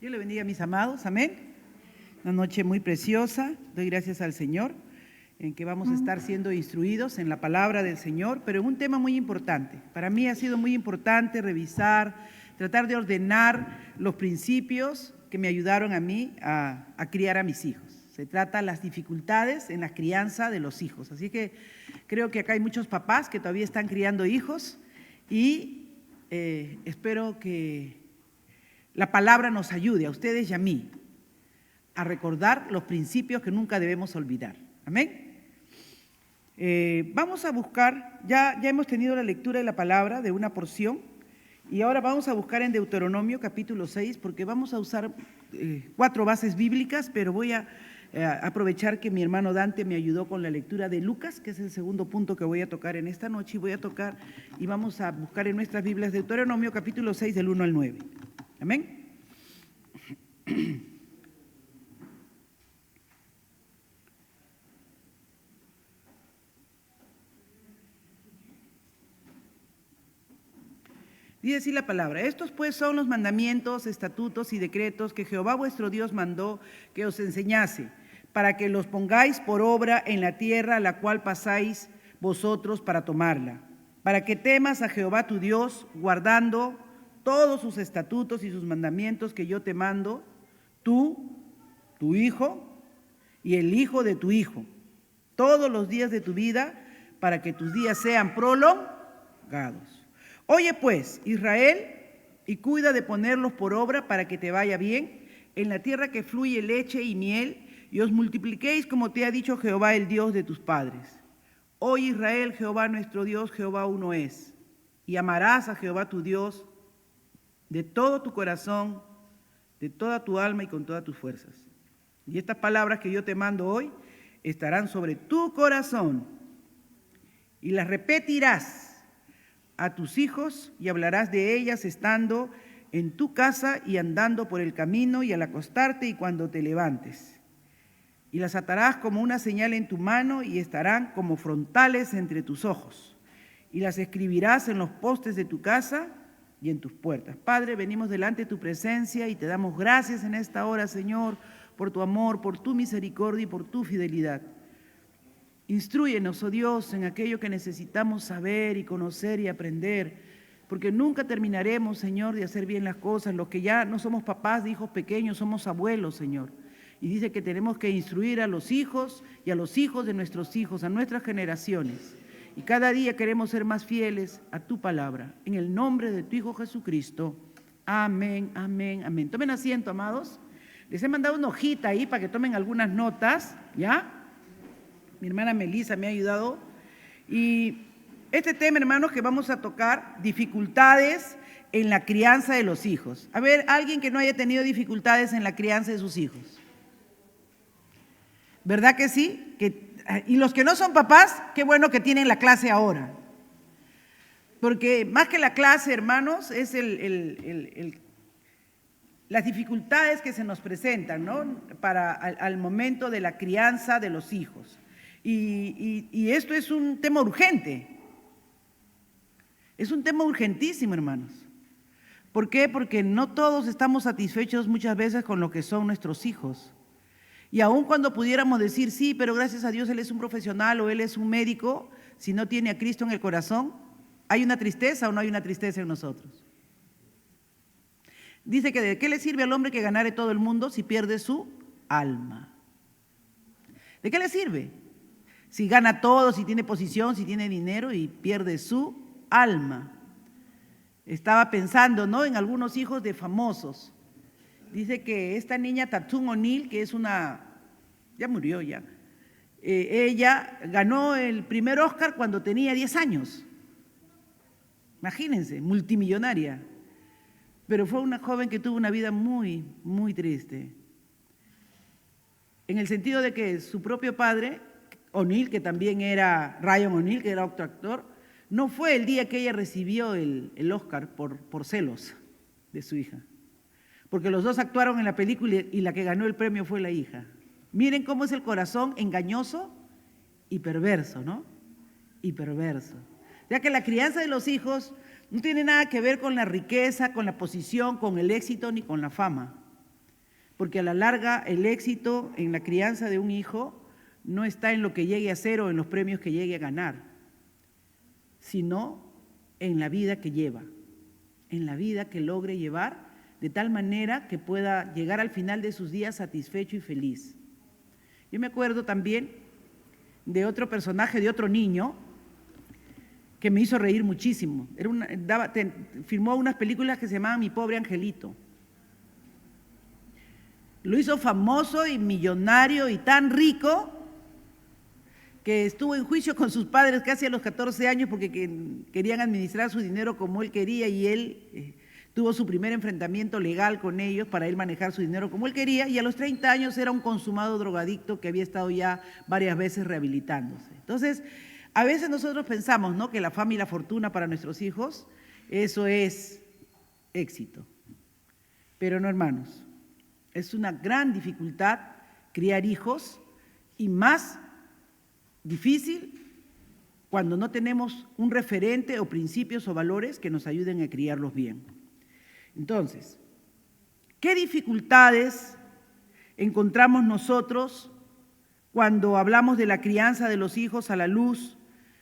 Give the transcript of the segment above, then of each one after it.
Dios le bendiga a mis amados, amén. Una noche muy preciosa, doy gracias al Señor en que vamos a estar siendo instruidos en la palabra del Señor, pero en un tema muy importante. Para mí ha sido muy importante revisar, tratar de ordenar los principios que me ayudaron a mí a criar a mis hijos. Se trata de las dificultades en la crianza de los hijos. Así que creo que acá hay muchos papás que todavía están criando hijos y espero que la palabra nos ayude a ustedes y a mí a recordar los principios que nunca debemos olvidar. Amén. Vamos a buscar, ya hemos tenido la lectura de la palabra de una porción y ahora vamos a buscar en Deuteronomio capítulo 6 porque vamos a usar 4 bases bíblicas, pero voy a aprovechar que mi hermano Dante me ayudó con la lectura de Lucas, que es el segundo punto que voy a tocar en esta noche, y vamos a buscar en nuestras Biblias Deuteronomio capítulo 6 del 1 al 9. Amén. Dice así la palabra: estos pues son los mandamientos, estatutos y decretos que Jehová vuestro Dios mandó que os enseñase, para que los pongáis por obra en la tierra a la cual pasáis vosotros para tomarla, para que temas a Jehová tu Dios, guardando todos sus estatutos y sus mandamientos que yo te mando, tú, tu hijo y el hijo de tu hijo, todos los días de tu vida, para que tus días sean prolongados. Oye pues, Israel, y cuida de ponerlos por obra para que te vaya bien en la tierra que fluye leche y miel, y os multipliquéis como te ha dicho Jehová, el Dios de tus padres. Oye Israel, Jehová nuestro Dios, Jehová uno es, y amarás a Jehová tu Dios de todo tu corazón, de toda tu alma y con todas tus fuerzas. Y estas palabras que yo te mando hoy estarán sobre tu corazón, y las repetirás a tus hijos y hablarás de ellas estando en tu casa y andando por el camino y al acostarte y cuando te levantes. Y las atarás como una señal en tu mano y estarán como frontales entre tus ojos. Y las escribirás en los postes de tu casa y en tus puertas. Padre, venimos delante de tu presencia y te damos gracias en esta hora, Señor, por tu amor, por tu misericordia y por tu fidelidad. Instrúyenos, oh Dios, en aquello que necesitamos saber y conocer y aprender, porque nunca terminaremos, Señor, de hacer bien las cosas. Los que ya no somos papás de hijos pequeños, somos abuelos, Señor. Y dice que tenemos que instruir a los hijos y a los hijos de nuestros hijos, a nuestras generaciones. Y cada día queremos ser más fieles a tu palabra. En el nombre de tu Hijo Jesucristo. Amén, amén, amén. Tomen asiento, amados. Les he mandado una hojita ahí para que tomen algunas notas, ¿ya? Mi hermana Melissa me ha ayudado. Y este tema, hermanos, que vamos a tocar, dificultades en la crianza de los hijos. A ver, alguien que no haya tenido dificultades en la crianza de sus hijos. ¿Verdad que sí? Y los que no son papás, qué bueno que tienen la clase ahora. Porque más que la clase, hermanos, es las dificultades que se nos presentan, ¿no? Al momento de la crianza de los hijos. Y esto es un tema urgente. Es un tema urgentísimo, hermanos. ¿Por qué? Porque no todos estamos satisfechos muchas veces con lo que son nuestros hijos. Y aun cuando pudiéramos decir, sí, pero gracias a Dios él es un profesional o él es un médico, si no tiene a Cristo en el corazón, ¿hay una tristeza o no hay una tristeza en nosotros? Dice que ¿de qué le sirve al hombre que ganare todo el mundo si pierde su alma? ¿De qué le sirve? Si gana todo, si tiene posición, si tiene dinero y pierde su alma. Estaba pensando, ¿no?, en algunos hijos de famosos. Dice que esta niña Tatum O'Neal, que es ya murió ya, ella ganó el primer Oscar cuando tenía 10 años. Imagínense, multimillonaria. Pero fue una joven que tuvo una vida muy, muy triste. En el sentido de que su propio padre, O'Neal, que también era Ryan O'Neal, que era otro actor, no fue el día que ella recibió el Oscar por celos de su hija. Porque los dos actuaron en la película y la que ganó el premio fue la hija. Miren cómo es el corazón engañoso y perverso, ¿no? Y perverso. Ya que la crianza de los hijos no tiene nada que ver con la riqueza, con la posición, con el éxito ni con la fama. porque a la larga el éxito en la crianza de un hijo no está en lo que llegue a hacer o en los premios que llegue a ganar, sino en la vida que lleva, en la vida que logre llevar de tal manera que pueda llegar al final de sus días satisfecho y feliz. Yo me acuerdo también de otro personaje, de otro niño, que me hizo reír muchísimo. Filmó unas películas que se llamaban Mi pobre angelito. Lo hizo famoso y millonario y tan rico que estuvo en juicio con sus padres casi a los 14 años porque querían administrar su dinero como él quería, y él tuvo su primer enfrentamiento legal con ellos para él manejar su dinero como él quería, y a los 30 años era un consumado drogadicto que había estado ya varias veces rehabilitándose. Entonces, a veces nosotros pensamos, ¿no?, que la fama y la fortuna para nuestros hijos, eso es éxito. Pero no, hermanos, es una gran dificultad criar hijos, y más difícil cuando no tenemos un referente o principios o valores que nos ayuden a criarlos bien. Entonces, ¿qué dificultades encontramos nosotros cuando hablamos de la crianza de los hijos a la luz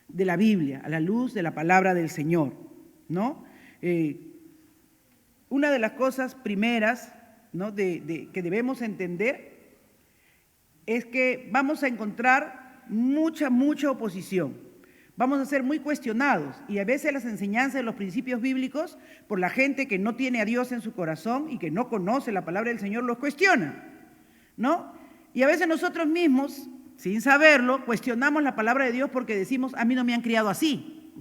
de la Biblia, a la luz de la palabra del Señor, ¿no? Una de las cosas primeras, ¿no?, que debemos entender es que vamos a encontrar mucha oposición. Vamos a ser muy cuestionados, y a veces las enseñanzas de los principios bíblicos, por la gente que no tiene a Dios en su corazón y que no conoce la palabra del Señor, los cuestiona, ¿no? Y a veces nosotros mismos, sin saberlo, cuestionamos la palabra de Dios porque decimos, a mí no me han criado así.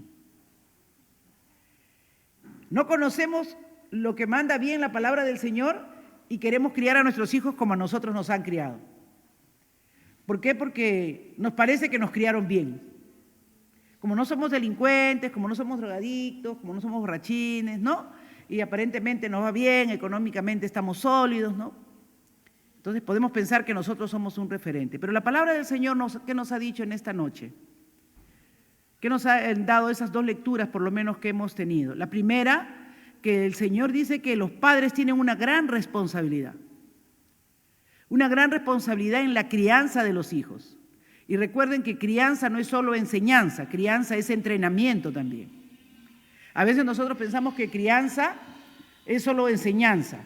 No conocemos lo que manda bien la palabra del Señor y queremos criar a nuestros hijos como a nosotros nos han criado. ¿Por qué? Porque nos parece que nos criaron bien. Como no somos delincuentes, como no somos drogadictos, como no somos borrachines, ¿no? Y aparentemente nos va bien, económicamente estamos sólidos, ¿no? Entonces podemos pensar que nosotros somos un referente. Pero la palabra del Señor, ¿qué nos ha dicho en esta noche? ¿Qué nos ha dado esas dos lecturas, por lo menos, que hemos tenido? La primera, que el Señor dice que los padres tienen una gran responsabilidad en la crianza de los hijos. Y recuerden que crianza no es solo enseñanza, crianza es entrenamiento también. A veces nosotros pensamos que crianza es solo enseñanza,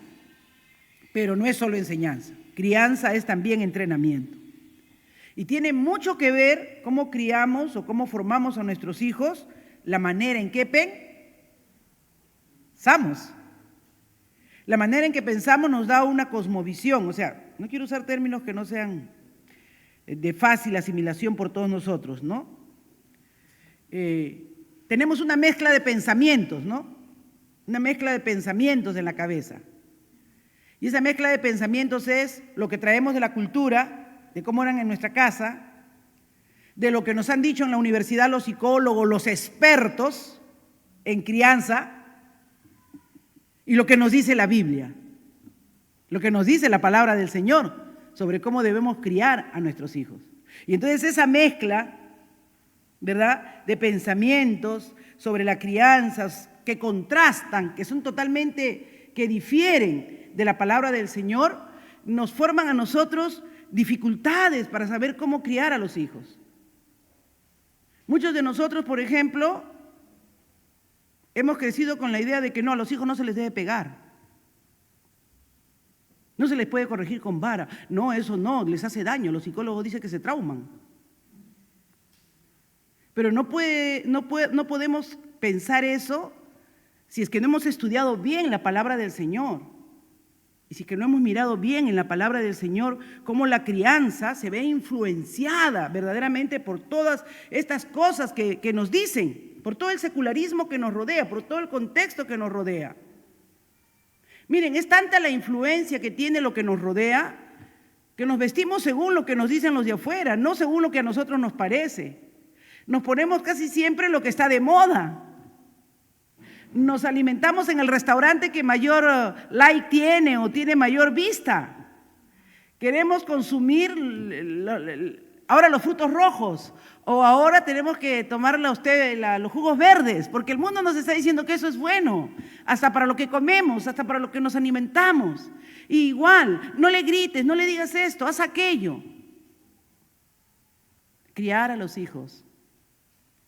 pero no es solo enseñanza. Crianza es también entrenamiento. Y tiene mucho que ver cómo criamos o cómo formamos a nuestros hijos, la manera en que pensamos. La manera en que pensamos nos da una cosmovisión, o sea, no quiero usar términos que no sean de fácil asimilación por todos nosotros, ¿no? Tenemos una mezcla de pensamientos, ¿no? Una mezcla de pensamientos en la cabeza. Y esa mezcla de pensamientos es lo que traemos de la cultura, de cómo eran en nuestra casa, de lo que nos han dicho en la universidad los psicólogos, los expertos en crianza, y lo que nos dice la Biblia, lo que nos dice la palabra del Señor sobre cómo debemos criar a nuestros hijos. Y entonces esa mezcla, ¿verdad?, de pensamientos sobre la crianza que contrastan, que son totalmente, que difieren de la palabra del Señor, nos forman a nosotros dificultades para saber cómo criar a los hijos. Muchos de nosotros, por ejemplo, hemos crecido con la idea de que no, a los hijos no se les debe pegar. No se les puede corregir con vara. No, eso no, les hace daño. Los psicólogos dicen que se trauman. Pero no podemos pensar eso si es que no hemos estudiado bien la palabra del Señor. Y si es que no hemos mirado bien en la palabra del Señor cómo la crianza se ve influenciada verdaderamente por todas estas cosas que nos dicen, por todo el secularismo que nos rodea, por todo el contexto que nos rodea. Miren, es tanta la influencia que tiene lo que nos rodea, que nos vestimos según lo que nos dicen los de afuera, no según lo que a nosotros nos parece. Nos ponemos casi siempre lo que está de moda. Nos alimentamos en el restaurante que mayor like tiene o tiene mayor vista. Queremos consumir ahora los frutos rojos, o ahora tenemos que tomar los jugos verdes, porque el mundo nos está diciendo que eso es bueno, hasta para lo que comemos, hasta para lo que nos alimentamos. Y igual, no le grites, no le digas esto, haz aquello. Criar a los hijos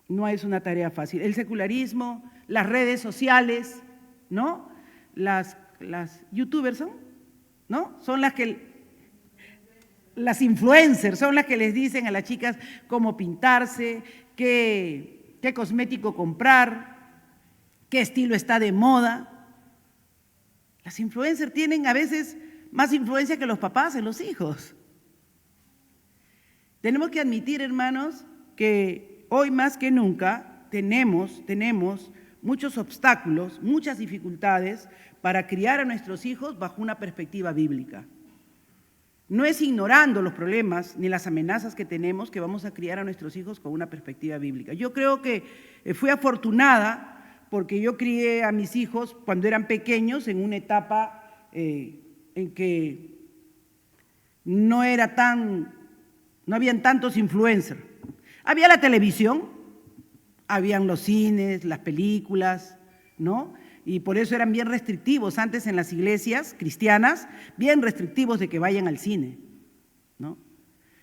no es una tarea fácil. El secularismo, las redes sociales, ¿no? Las youtubers son, ¿no? Son las influencers son las que les dicen a las chicas cómo pintarse, qué cosmético comprar, qué estilo está de moda. Las influencers tienen a veces más influencia que los papás en los hijos. Tenemos que admitir, hermanos, que hoy más que nunca tenemos muchos obstáculos, muchas dificultades para criar a nuestros hijos bajo una perspectiva bíblica. No es ignorando los problemas ni las amenazas que tenemos que vamos a criar a nuestros hijos con una perspectiva bíblica. Yo creo que fui afortunada porque yo crié a mis hijos cuando eran pequeños en una etapa en que no habían tantos influencers. Había la televisión, habían los cines, las películas, ¿no? Y por eso eran bien restrictivos antes en las iglesias cristianas, bien restrictivos de que vayan al cine, ¿no?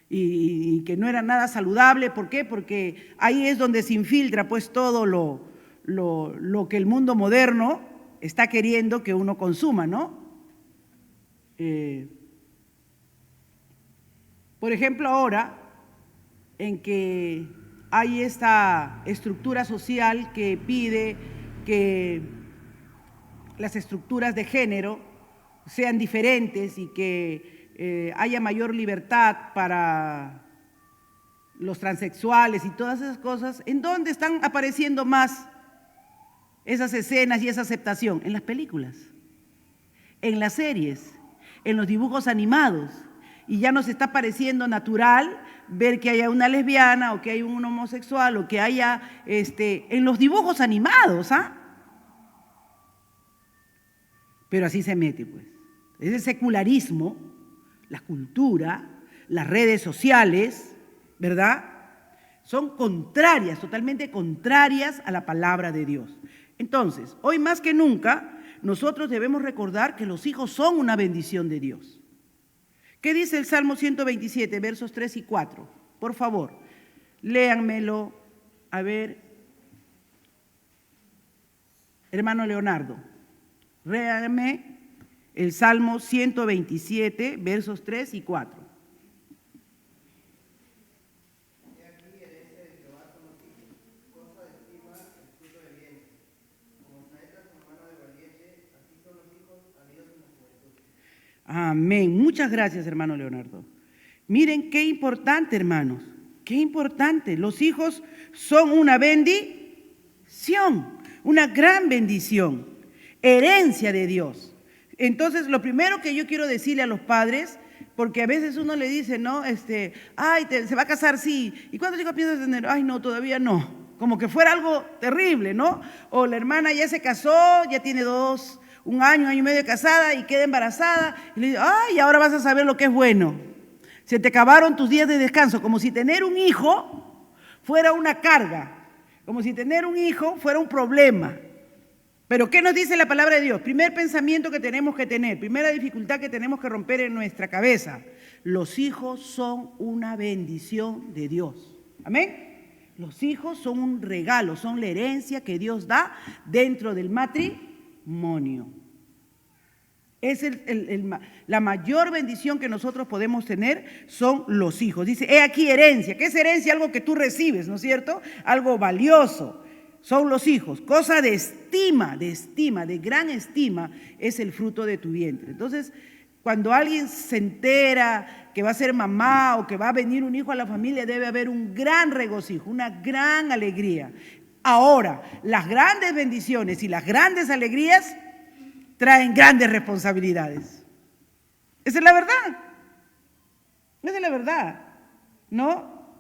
Y que no era nada saludable. ¿Por qué? Porque ahí es donde se infiltra pues todo lo que el mundo moderno está queriendo que uno consuma, ¿no? Por ejemplo, ahora en que hay esta estructura social que pide que las estructuras de género sean diferentes y que haya mayor libertad para los transexuales y todas esas cosas, ¿en dónde están apareciendo más esas escenas y esa aceptación? En las películas, en las series, en los dibujos animados. Y ya nos está pareciendo natural ver que haya una lesbiana o que haya un homosexual o que haya en los dibujos animados, ¿ah? Pero así se mete, pues. Es el secularismo, la cultura, las redes sociales, ¿verdad? Son contrarias, totalmente contrarias a la palabra de Dios. Entonces, hoy más que nunca, nosotros debemos recordar que los hijos son una bendición de Dios. ¿Qué dice el Salmo 127, versos 3 y 4? Por favor, léanmelo. A ver, hermano Leonardo. Léame el Salmo 127, versos 3 y 4. Amén. Muchas gracias, hermano Leonardo. Miren qué importante, hermanos, qué importante. Los hijos son una bendición, una gran bendición, herencia de Dios. Entonces, lo primero que yo quiero decirle a los padres, porque a veces uno le dice, ¿no? Se va a casar, sí. ¿Y cuántos hijos piensas tener? Ay, no, todavía no. Como que fuera algo terrible, ¿no? O la hermana ya se casó, ya tiene un año y medio de casada y queda embarazada. Y le dice, ay, ahora vas a saber lo que es bueno. Se te acabaron tus días de descanso, como si tener un hijo fuera una carga, como si tener un hijo fuera un problema. Pero ¿qué nos dice la palabra de Dios? Primer pensamiento que tenemos que tener, primera dificultad que tenemos que romper en nuestra cabeza. Los hijos son una bendición de Dios. Amén. Los hijos son un regalo, son la herencia que Dios da dentro del matrimonio. Es la mayor bendición que nosotros podemos tener son los hijos. Dice, he aquí herencia. ¿Qué es herencia? Algo que tú recibes, ¿no es cierto? Algo valioso. Son los hijos. Cosa de estima, de gran estima, es el fruto de tu vientre. Entonces, cuando alguien se entera que va a ser mamá o que va a venir un hijo a la familia, debe haber un gran regocijo, una gran alegría. Ahora, las grandes bendiciones y las grandes alegrías traen grandes responsabilidades. Esa es la verdad. Esa es la verdad, ¿no?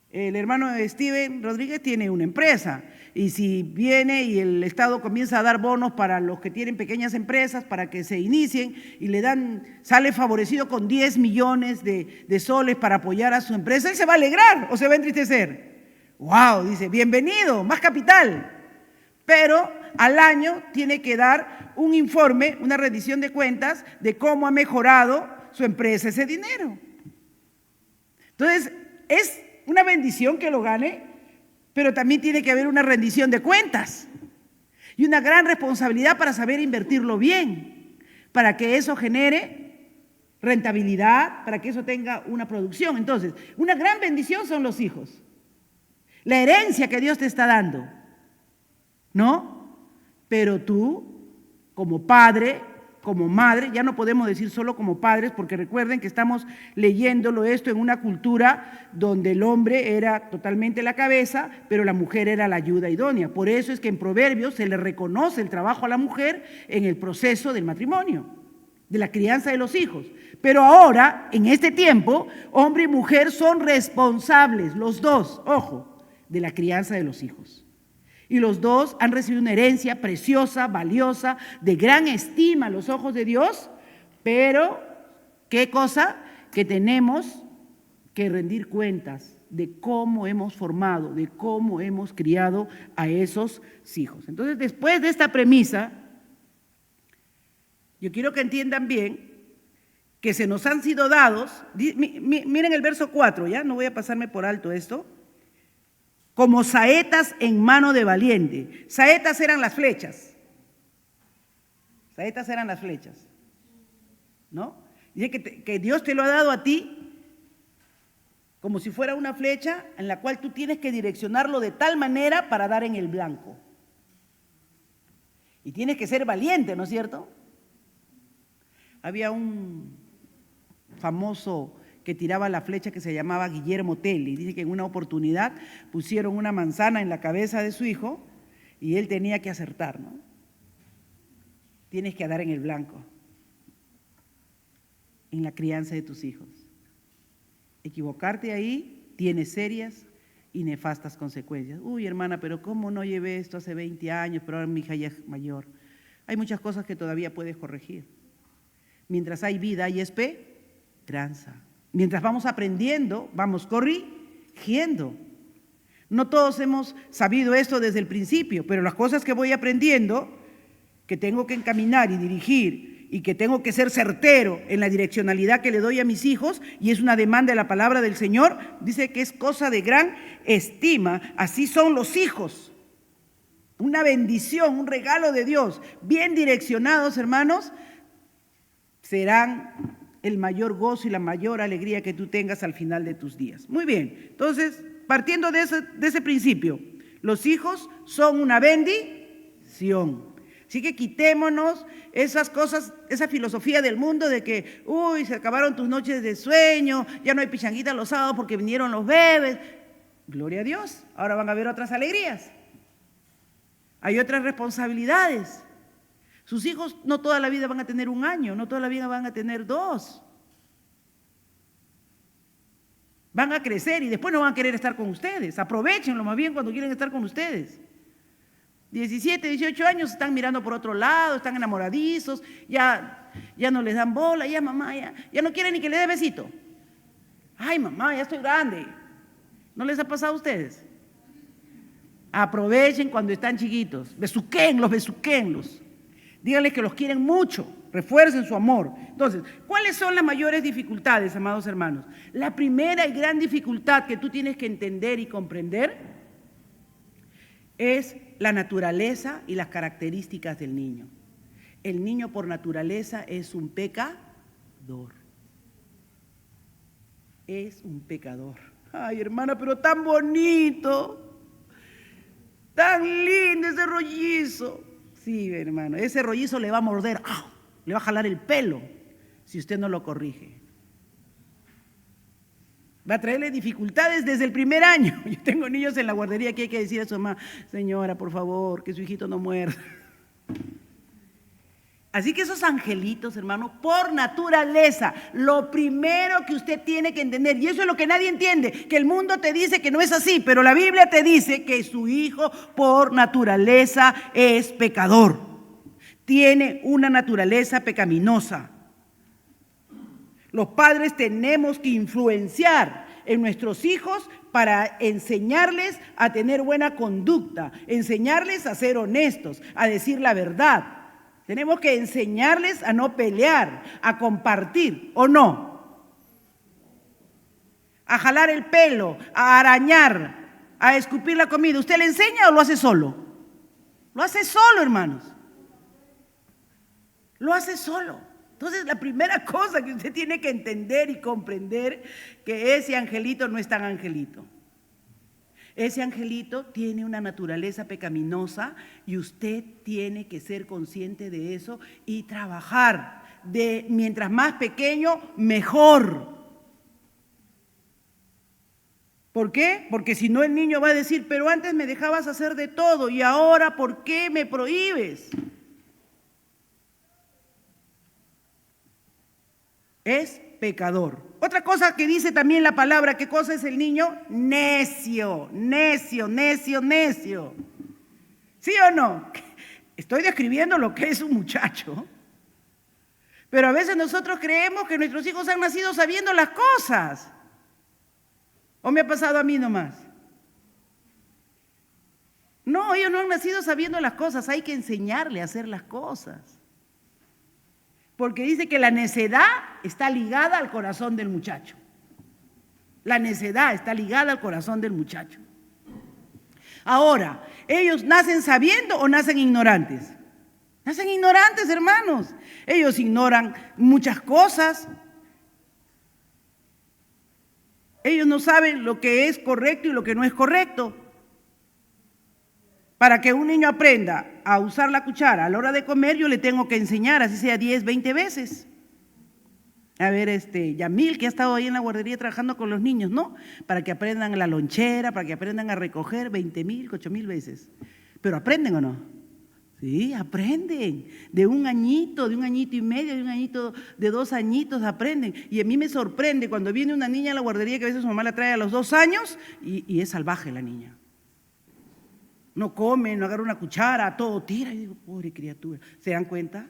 El hermano Steven Rodríguez tiene una empresa y si viene y el Estado comienza a dar bonos para los que tienen pequeñas empresas para que se inicien y le dan, sale favorecido con 10 millones de soles para apoyar a su empresa, él se va a alegrar o se va a entristecer. ¡Wow! Dice, bienvenido, más capital. Pero al año tiene que dar un informe, una rendición de cuentas de cómo ha mejorado su empresa ese dinero. Entonces, es una bendición que lo gane, pero también tiene que haber una rendición de cuentas y una gran responsabilidad para saber invertirlo bien, para que eso genere rentabilidad, para que eso tenga una producción. Entonces, una gran bendición son los hijos, la herencia que Dios te está dando, ¿no? Pero tú, como padre, como madre, ya no podemos decir solo como padres, porque recuerden que estamos leyéndolo esto en una cultura donde el hombre era totalmente la cabeza, pero la mujer era la ayuda idónea. Por eso es que en Proverbios se le reconoce el trabajo a la mujer en el proceso del matrimonio, de la crianza de los hijos. Pero ahora, en este tiempo, hombre y mujer son responsables, los dos, ojo, de la crianza de los hijos. Y los dos han recibido una herencia preciosa, valiosa, de gran estima a los ojos de Dios, pero ¿qué cosa? Que tenemos que rendir cuentas de cómo hemos formado, de cómo hemos criado a esos hijos. Entonces, después de esta premisa, yo quiero que entiendan bien que se nos han sido dados, miren el verso 4, ¿ya? No voy a pasarme por alto esto. Como saetas en mano de valiente. Saetas eran las flechas. Saetas eran las flechas, ¿no? Dice que Dios te lo ha dado a ti como si fuera una flecha en la cual tú tienes que direccionarlo de tal manera para dar en el blanco. Y tienes que ser valiente, ¿no es cierto? Había un famoso que tiraba la flecha que se llamaba Guillermo Tell, y dice que en una oportunidad pusieron una manzana en la cabeza de su hijo y él tenía que acertar, ¿no? Tienes que dar en el blanco en la crianza de tus hijos. Equivocarte ahí tiene serias y nefastas consecuencias. Uy, hermana, pero ¿cómo no llevé esto hace 20 años, pero ahora mi hija ya es mayor? Hay muchas cosas que todavía puedes corregir. Mientras hay vida, hay esperanza. Mientras vamos aprendiendo, vamos corrigiendo. No todos hemos sabido esto desde el principio, pero las cosas que voy aprendiendo, que tengo que encaminar y dirigir y que tengo que ser certero en la direccionalidad que le doy a mis hijos, y es una demanda de la palabra del Señor, dice que es cosa de gran estima. Así son los hijos. Una bendición, un regalo de Dios. Bien direccionados, hermanos, serán el mayor gozo y la mayor alegría que tú tengas al final de tus días. Muy bien, entonces, partiendo de ese principio, los hijos son una bendición. Así que quitémonos esas cosas, esa filosofía del mundo de que, uy, se acabaron tus noches de sueño, ya no hay pichanguita los sábados porque vinieron los bebés. Gloria a Dios, ahora van a haber otras alegrías. Hay otras responsabilidades. Sus hijos no toda la vida van a tener 1 año, no toda la vida van a tener 2. Van a crecer y después no van a querer estar con ustedes. Aprovechenlo más bien cuando quieren estar con ustedes. 17, 18 años están mirando por otro lado, están enamoradizos, ya no les dan bola, ya mamá, ya no quieren ni que le dé besito. Ay, mamá, ya estoy grande. ¿No les ha pasado a ustedes? Aprovechen cuando están chiquitos, besuquéenlos. Díganles que los quieren mucho, refuercen su amor. Entonces, ¿cuáles son las mayores dificultades, amados hermanos? La primera y gran dificultad que tú tienes que entender y comprender es la naturaleza y las características del niño. El niño por naturaleza es un pecador. Es un pecador. Ay, hermana, pero tan bonito, tan lindo ese rollizo. Sí, hermano, ese rollizo le va a morder, le va a jalar el pelo si usted no lo corrige. Va a traerle dificultades desde el primer año. Yo tengo niños en la guardería que hay que decir a su mamá, señora, por favor, que su hijito no muerda. Así que esos angelitos, hermano, por naturaleza, lo primero que usted tiene que entender, y eso es lo que nadie entiende, que el mundo te dice que no es así, pero la Biblia te dice que su hijo por naturaleza es pecador. Tiene una naturaleza pecaminosa. Los padres tenemos que influenciar en nuestros hijos para enseñarles a tener buena conducta, enseñarles a ser honestos, a decir la verdad. Tenemos que enseñarles a no pelear, a compartir, ¿o no? A jalar el pelo, a arañar, a escupir la comida. ¿Usted le enseña o lo hace solo? Lo hace solo, hermanos. Lo hace solo. Entonces, la primera cosa que usted tiene que entender y comprender, que ese angelito no es tan angelito. Ese angelito tiene una naturaleza pecaminosa y usted tiene que ser consciente de eso y trabajar. Mientras más pequeño, mejor. ¿Por qué? Porque si no el niño va a decir, pero antes me dejabas hacer de todo y ahora ¿por qué me prohíbes? Es pecador. Otra cosa que dice también la palabra, ¿qué cosa es el niño? Necio, necio, necio, necio. ¿Sí o no? Estoy describiendo lo que es un muchacho. Pero a veces nosotros creemos que nuestros hijos han nacido sabiendo las cosas. ¿O me ha pasado a mí nomás? No, ellos no han nacido sabiendo las cosas, hay que enseñarle a hacer las cosas. Porque dice que la necedad está ligada al corazón del muchacho. La necedad está ligada al corazón del muchacho. Ahora, ¿ellos nacen sabiendo o nacen ignorantes? Nacen ignorantes, hermanos. Ellos ignoran muchas cosas. Ellos no saben lo que es correcto y lo que no es correcto. Para que un niño aprenda a usar la cuchara a la hora de comer, yo le tengo que enseñar, así sea 10, 20 veces. A ver, Yamil, que ha estado ahí en la guardería trabajando con los niños, ¿no? Para que aprendan la lonchera, para que aprendan a recoger 20,000, 8,000 veces. ¿Pero aprenden o no? Sí, aprenden. De 1 añito, de 1 añito y medio, de 1 añito, de 2 añitos aprenden. Y a mí me sorprende cuando viene una niña a la guardería que a veces su mamá la trae a los 2 años y es salvaje la niña. No come, no agarra una cuchara, todo tira. Y digo, pobre criatura. ¿Se dan cuenta?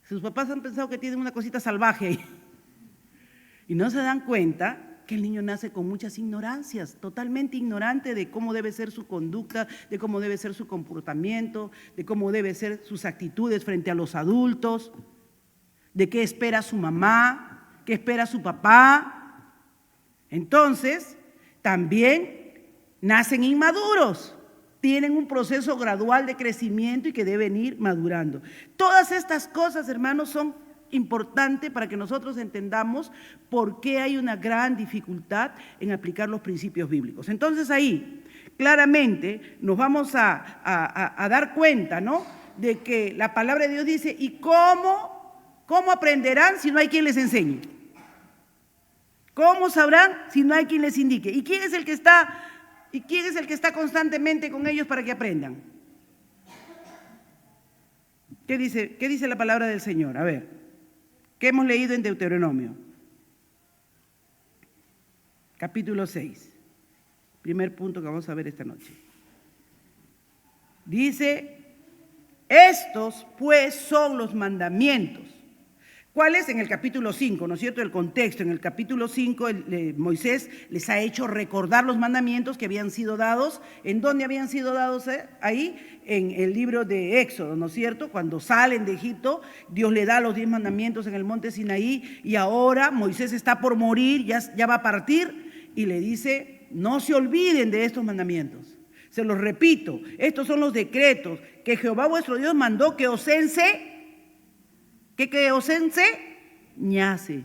Sus papás han pensado que tienen una cosita salvaje ahí. Y no se dan cuenta que el niño nace con muchas ignorancias, totalmente ignorante de cómo debe ser su conducta, de cómo debe ser su comportamiento, de cómo deben ser sus actitudes frente a los adultos, de qué espera su mamá, qué espera su papá. Entonces, también nacen inmaduros, tienen un proceso gradual de crecimiento y que deben ir madurando. Todas estas cosas, hermanos, son importantes para que nosotros entendamos por qué hay una gran dificultad en aplicar los principios bíblicos. Entonces ahí, claramente, nos vamos a dar cuenta, ¿no?, de que la palabra de Dios dice, ¿y cómo aprenderán si no hay quien les enseñe? ¿Cómo sabrán si no hay quien les indique? ¿Y quién es el que está constantemente con ellos para que aprendan? ¿Qué dice la palabra del Señor? A ver, ¿qué hemos leído en Deuteronomio? Capítulo 6. Primer punto que vamos a ver esta noche. Dice, estos pues son los mandamientos. ¿Cuáles? En el capítulo 5, ¿no es cierto? El contexto. En el capítulo 5, Moisés les ha hecho recordar los mandamientos que habían sido dados. ¿En dónde habían sido dados? Ahí, en el libro de Éxodo, ¿no es cierto? Cuando salen de Egipto, Dios le da los 10 mandamientos en el monte Sinaí y ahora Moisés está por morir, ya va a partir y le dice, no se olviden de estos mandamientos. Se los repito, estos son los decretos que Jehová vuestro Dios mandó que os enseñe. ¿Qué os enseñase?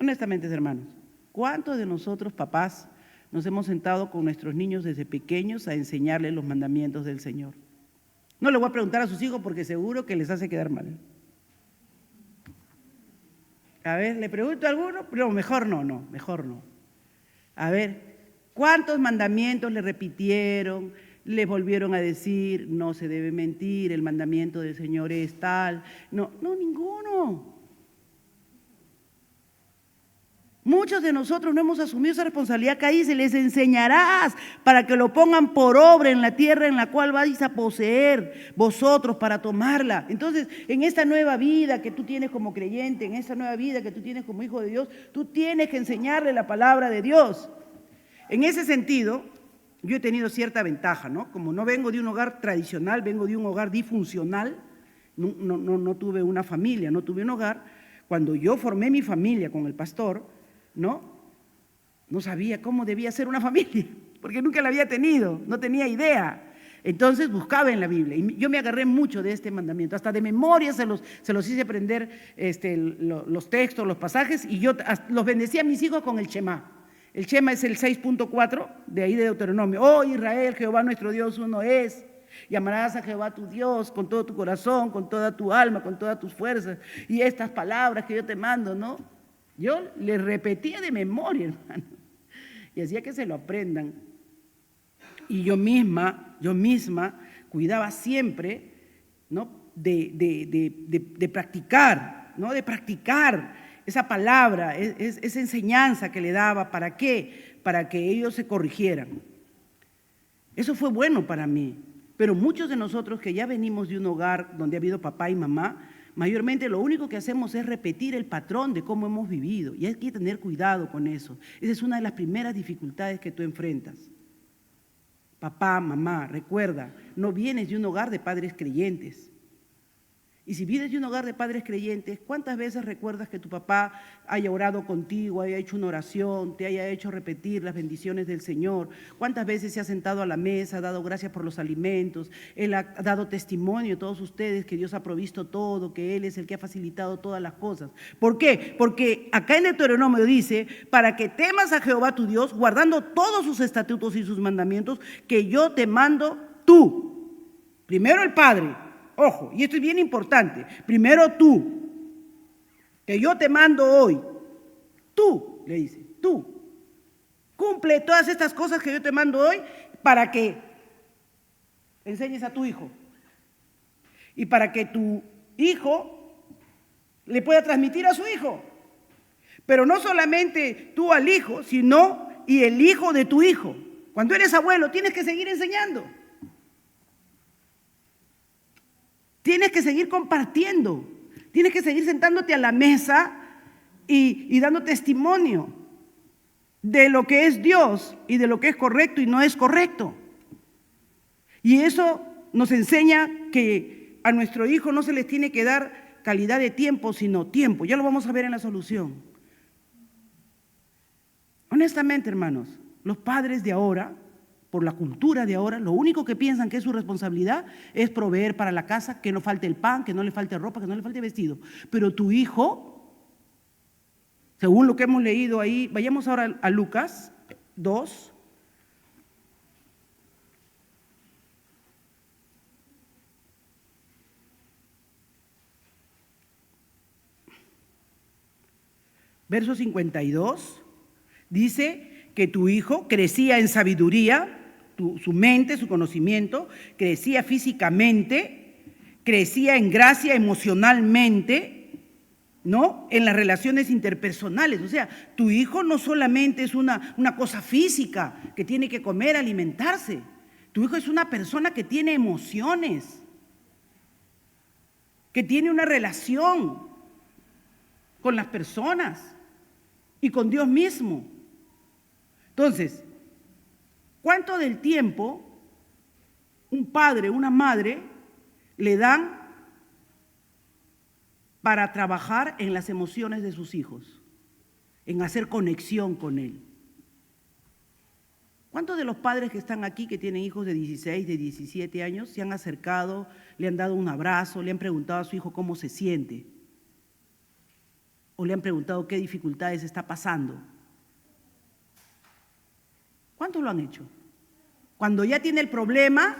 Honestamente, hermanos, ¿cuántos de nosotros, papás, nos hemos sentado con nuestros niños desde pequeños a enseñarles los mandamientos del Señor? No le voy a preguntar a sus hijos porque seguro que les hace quedar mal. A ver, ¿le pregunto a alguno? No, mejor no. A ver, ¿cuántos mandamientos le repitieron? le volvieron a decir, no se debe mentir, el mandamiento del Señor es tal. No, ninguno. Muchos de nosotros no hemos asumido esa responsabilidad que ahí se les enseñarás para que lo pongan por obra en la tierra en la cual vais a poseer vosotros para tomarla. Entonces, en esta nueva vida que tú tienes como creyente, en esta nueva vida que tú tienes como hijo de Dios, tú tienes que enseñarle la palabra de Dios. En ese sentido, yo he tenido cierta ventaja, ¿no? Como no vengo de un hogar tradicional, vengo de un hogar disfuncional, no tuve una familia, no tuve un hogar. Cuando yo formé mi familia con el pastor, no sabía cómo debía ser una familia, porque nunca la había tenido, no tenía idea. Entonces buscaba en la Biblia y yo me agarré mucho de este mandamiento, hasta de memoria se los hice aprender los textos, los pasajes, y yo los bendecía a mis hijos con el Shema. El Shema es el 6.4 de ahí de Deuteronomio. Oh Israel, Jehová nuestro Dios uno es. Y amarás a Jehová tu Dios con todo tu corazón, con toda tu alma, con todas tus fuerzas. Y estas palabras que yo te mando, ¿no? Yo les repetía de memoria, hermano, y hacía que se lo aprendan. Y yo misma cuidaba siempre, ¿no? de practicar, ¿no? De practicar esa palabra, esa enseñanza que le daba. ¿Para qué? Para que ellos se corrigieran. Eso fue bueno para mí. Pero muchos de nosotros que ya venimos de un hogar donde ha habido papá y mamá, mayormente lo único que hacemos es repetir el patrón de cómo hemos vivido, y hay que tener cuidado con eso. Esa es una de las primeras dificultades que tú enfrentas. Papá, mamá, recuerda, no vienes de un hogar de padres creyentes. Y si vienes de un hogar de padres creyentes, ¿cuántas veces recuerdas que tu papá haya orado contigo, haya hecho una oración, te haya hecho repetir las bendiciones del Señor? ¿Cuántas veces se ha sentado a la mesa, ha dado gracias por los alimentos? Él ha dado testimonio a todos ustedes que Dios ha provisto todo, que Él es el que ha facilitado todas las cosas. ¿Por qué? Porque acá en Deuteronomio dice, para que temas a Jehová tu Dios, guardando todos sus estatutos y sus mandamientos, que yo te mando tú. Primero el Padre. Ojo, y esto es bien importante. Primero tú, que yo te mando hoy. Tú, le dice, tú. Cumple todas estas cosas que yo te mando hoy para que enseñes a tu hijo. Y para que tu hijo le pueda transmitir a su hijo. Pero no solamente tú al hijo, sino y el hijo de tu hijo. Cuando eres abuelo, tienes que seguir enseñando. Tienes que seguir compartiendo, tienes que seguir sentándote a la mesa y dando testimonio de lo que es Dios y de lo que es correcto y no es correcto. Y eso nos enseña que a nuestro hijo no se les tiene que dar calidad de tiempo, sino tiempo. Ya lo vamos a ver en la solución. Honestamente, hermanos, los padres de ahora, por la cultura de ahora, lo único que piensan que es su responsabilidad es proveer para la casa, que no falte el pan, que no le falte ropa, que no le falte vestido. Pero tu hijo, según lo que hemos leído ahí, vayamos ahora a Lucas 2. Verso 52, dice que tu hijo crecía en sabiduría, su mente, su conocimiento, crecía físicamente, crecía en gracia emocionalmente, ¿no? En las relaciones interpersonales. O sea, tu hijo no solamente es una cosa física que tiene que comer, alimentarse. Tu hijo es una persona que tiene emociones, que tiene una relación con las personas y con Dios mismo. Entonces, ¿cuánto del tiempo un padre, una madre le dan para trabajar en las emociones de sus hijos, en hacer conexión con él? ¿Cuántos de los padres que están aquí, que tienen hijos de 16, de 17 años, se han acercado, le han dado un abrazo, le han preguntado a su hijo cómo se siente? ¿O le han preguntado qué dificultades está pasando? ¿Cuántos lo han hecho? Cuando ya tiene el problema,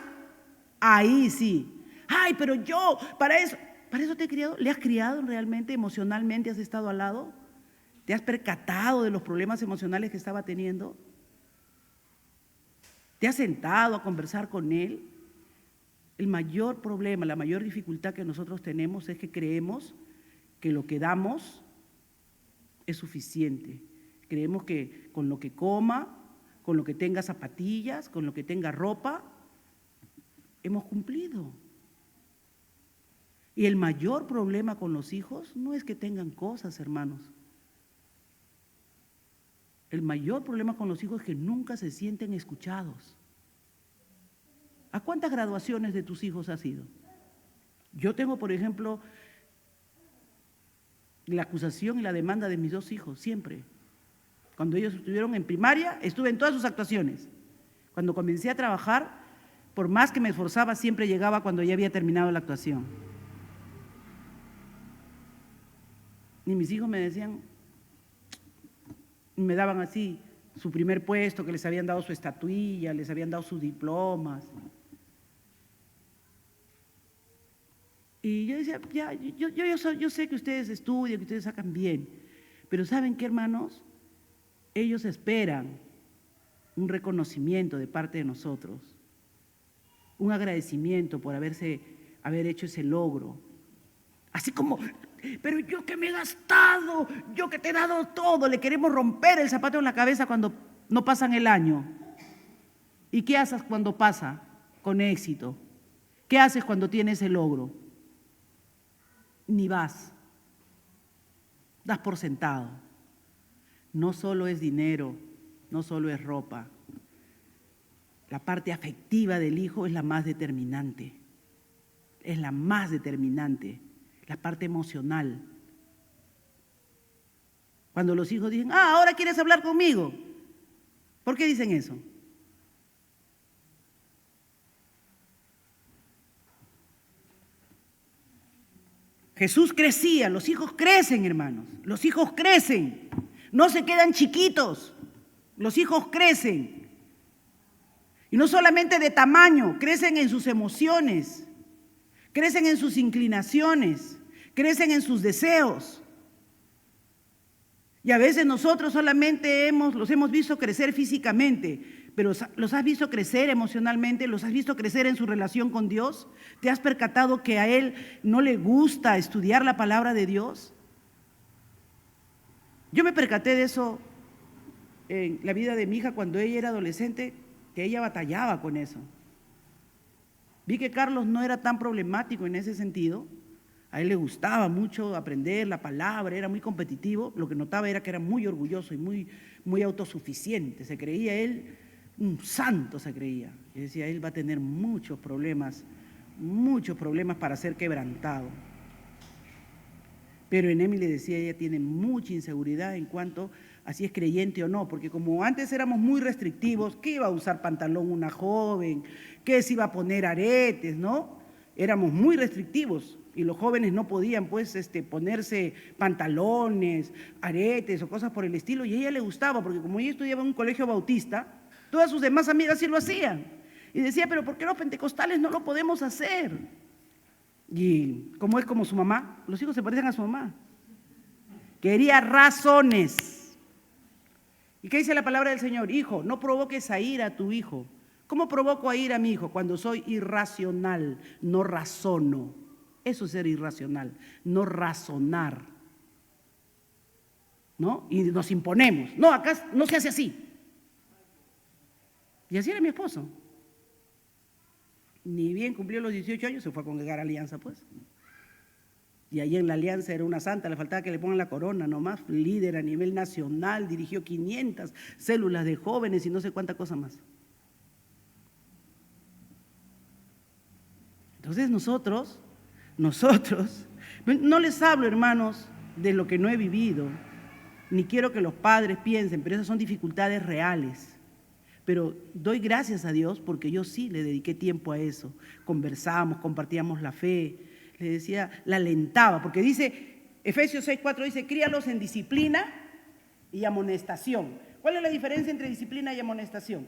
ahí sí. Ay, pero yo, para eso te he criado. ¿Le has criado realmente, emocionalmente? ¿Has estado al lado? ¿Te has percatado de los problemas emocionales que estaba teniendo? ¿Te has sentado a conversar con él? El mayor problema, la mayor dificultad que nosotros tenemos es que creemos que lo que damos es suficiente. Creemos que con lo que coma, con lo que tenga zapatillas, con lo que tenga ropa, hemos cumplido. Y el mayor problema con los hijos no es que tengan cosas, hermanos. El mayor problema con los hijos es que nunca se sienten escuchados. ¿A cuántas graduaciones de tus hijos has ido? Yo tengo, por ejemplo, la acusación y la demanda de mis 2 hijos, siempre. Cuando ellos estuvieron en primaria, estuve en todas sus actuaciones. Cuando comencé a trabajar, por más que me esforzaba, siempre llegaba cuando ya había terminado la actuación. Y mis hijos me decían, me daban así su primer puesto, que les habían dado su estatuilla, les habían dado sus diplomas. Y yo decía, ya, yo sé que ustedes estudian, que ustedes sacan bien, pero ¿saben qué, hermanos? Ellos esperan un reconocimiento de parte de nosotros, un agradecimiento por haber hecho ese logro. Así como, pero yo que me he gastado, yo que te he dado todo, le queremos romper el zapato en la cabeza cuando no pasan el año. ¿Y qué haces cuando pasa con éxito? ¿Qué haces cuando tienes el logro? Ni vas, das por sentado. No solo es dinero, no solo es ropa. La parte afectiva del hijo es la más determinante, es la más determinante, la parte emocional. Cuando los hijos dicen, ahora quieres hablar conmigo, ¿por qué dicen eso? Jesús crecía, los hijos crecen, hermanos, los hijos crecen, no se quedan chiquitos, los hijos crecen. Y no solamente de tamaño, crecen en sus emociones, crecen en sus inclinaciones, crecen en sus deseos. Y a veces nosotros solamente los hemos visto crecer físicamente, pero ¿los has visto crecer emocionalmente? ¿Los has visto crecer en su relación con Dios? ¿Te has percatado que a él no le gusta estudiar la palabra de Dios? Yo me percaté de eso en la vida de mi hija cuando ella era adolescente, que ella batallaba con eso. Vi que Carlos no era tan problemático en ese sentido. A él le gustaba mucho aprender la palabra, era muy competitivo. Lo que notaba era que era muy orgulloso y muy autosuficiente. Se creía él un santo, se creía. Y decía, él va a tener muchos problemas para ser quebrantado. Pero en Emily decía, ella tiene mucha inseguridad en cuanto a si es creyente o no, porque como antes éramos muy restrictivos, ¿qué iba a usar pantalón una joven? ¿Qué se iba a poner aretes? ¿No? Éramos muy restrictivos y los jóvenes no podían pues ponerse pantalones, aretes o cosas por el estilo, y a ella le gustaba, porque como ella estudiaba en un colegio bautista, todas sus demás amigas sí lo hacían. Y decía, pero ¿por qué los pentecostales no lo podemos hacer? Y como es como su mamá, los hijos se parecen a su mamá. Quería razones. ¿Y qué dice la palabra del Señor? Hijo, no provoques a ira a tu hijo. ¿Cómo provoco a ira a mi hijo? Cuando soy irracional, no razono. Eso es ser irracional, no razonar. ¿No? Y nos imponemos. No, acá no se hace así. Y así era mi esposo. Ni bien cumplió los 18 años, se fue a congregar a Alianza, pues. Y allí en la Alianza era una santa, le faltaba que le pongan la corona nomás, líder a nivel nacional, dirigió 500 células de jóvenes y no sé cuánta cosa más. Entonces nosotros, no les hablo, hermanos, de lo que no he vivido, ni quiero que los padres piensen, pero esas son dificultades reales. Pero doy gracias a Dios porque yo sí le dediqué tiempo a eso. Conversamos, compartíamos la fe, le decía, la alentaba, porque dice, Efesios 6:4 dice, críalos en disciplina y amonestación. ¿Cuál es la diferencia entre disciplina y amonestación?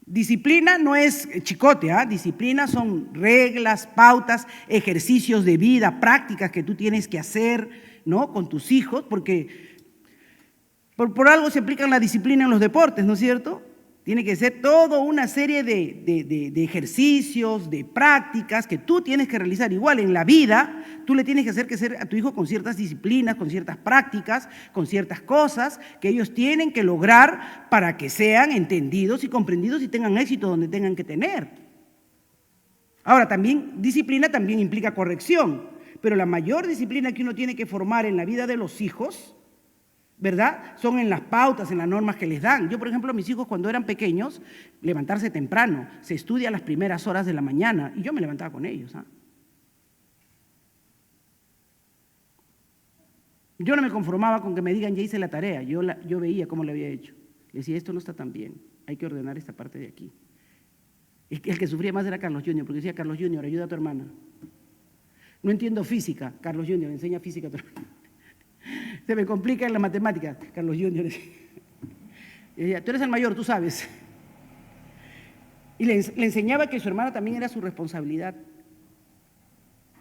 Disciplina no es chicote, disciplina son reglas, pautas, ejercicios de vida, prácticas que tú tienes que hacer, ¿no? Con tus hijos, porque Por algo se aplican la disciplina en los deportes, ¿no es cierto? Tiene que ser toda una serie de ejercicios, de prácticas que tú tienes que realizar. Igual en la vida, tú le tienes que hacer crecer a tu hijo con ciertas disciplinas, con ciertas prácticas, con ciertas cosas que ellos tienen que lograr para que sean entendidos y comprendidos y tengan éxito donde tengan que tener. Ahora, también disciplina también implica corrección, pero la mayor disciplina que uno tiene que formar en la vida de los hijos, ¿verdad? Son en las pautas, en las normas que les dan. Yo, por ejemplo, a mis hijos cuando eran pequeños, levantarse temprano, se estudia a las primeras horas de la mañana y yo me levantaba con ellos. Yo no me conformaba con que me digan, ya hice la tarea, yo veía cómo lo había hecho. Le decía, esto no está tan bien, hay que ordenar esta parte de aquí. El que sufría más era Carlos Junior, porque decía, Carlos Junior, ayuda a tu hermana. No entiendo física, Carlos Junior, enseña física a tu hermana. Se me complica en la matemática, Carlos Junior. Y decía, tú eres el mayor, tú sabes. Y le enseñaba que su hermana también era su responsabilidad.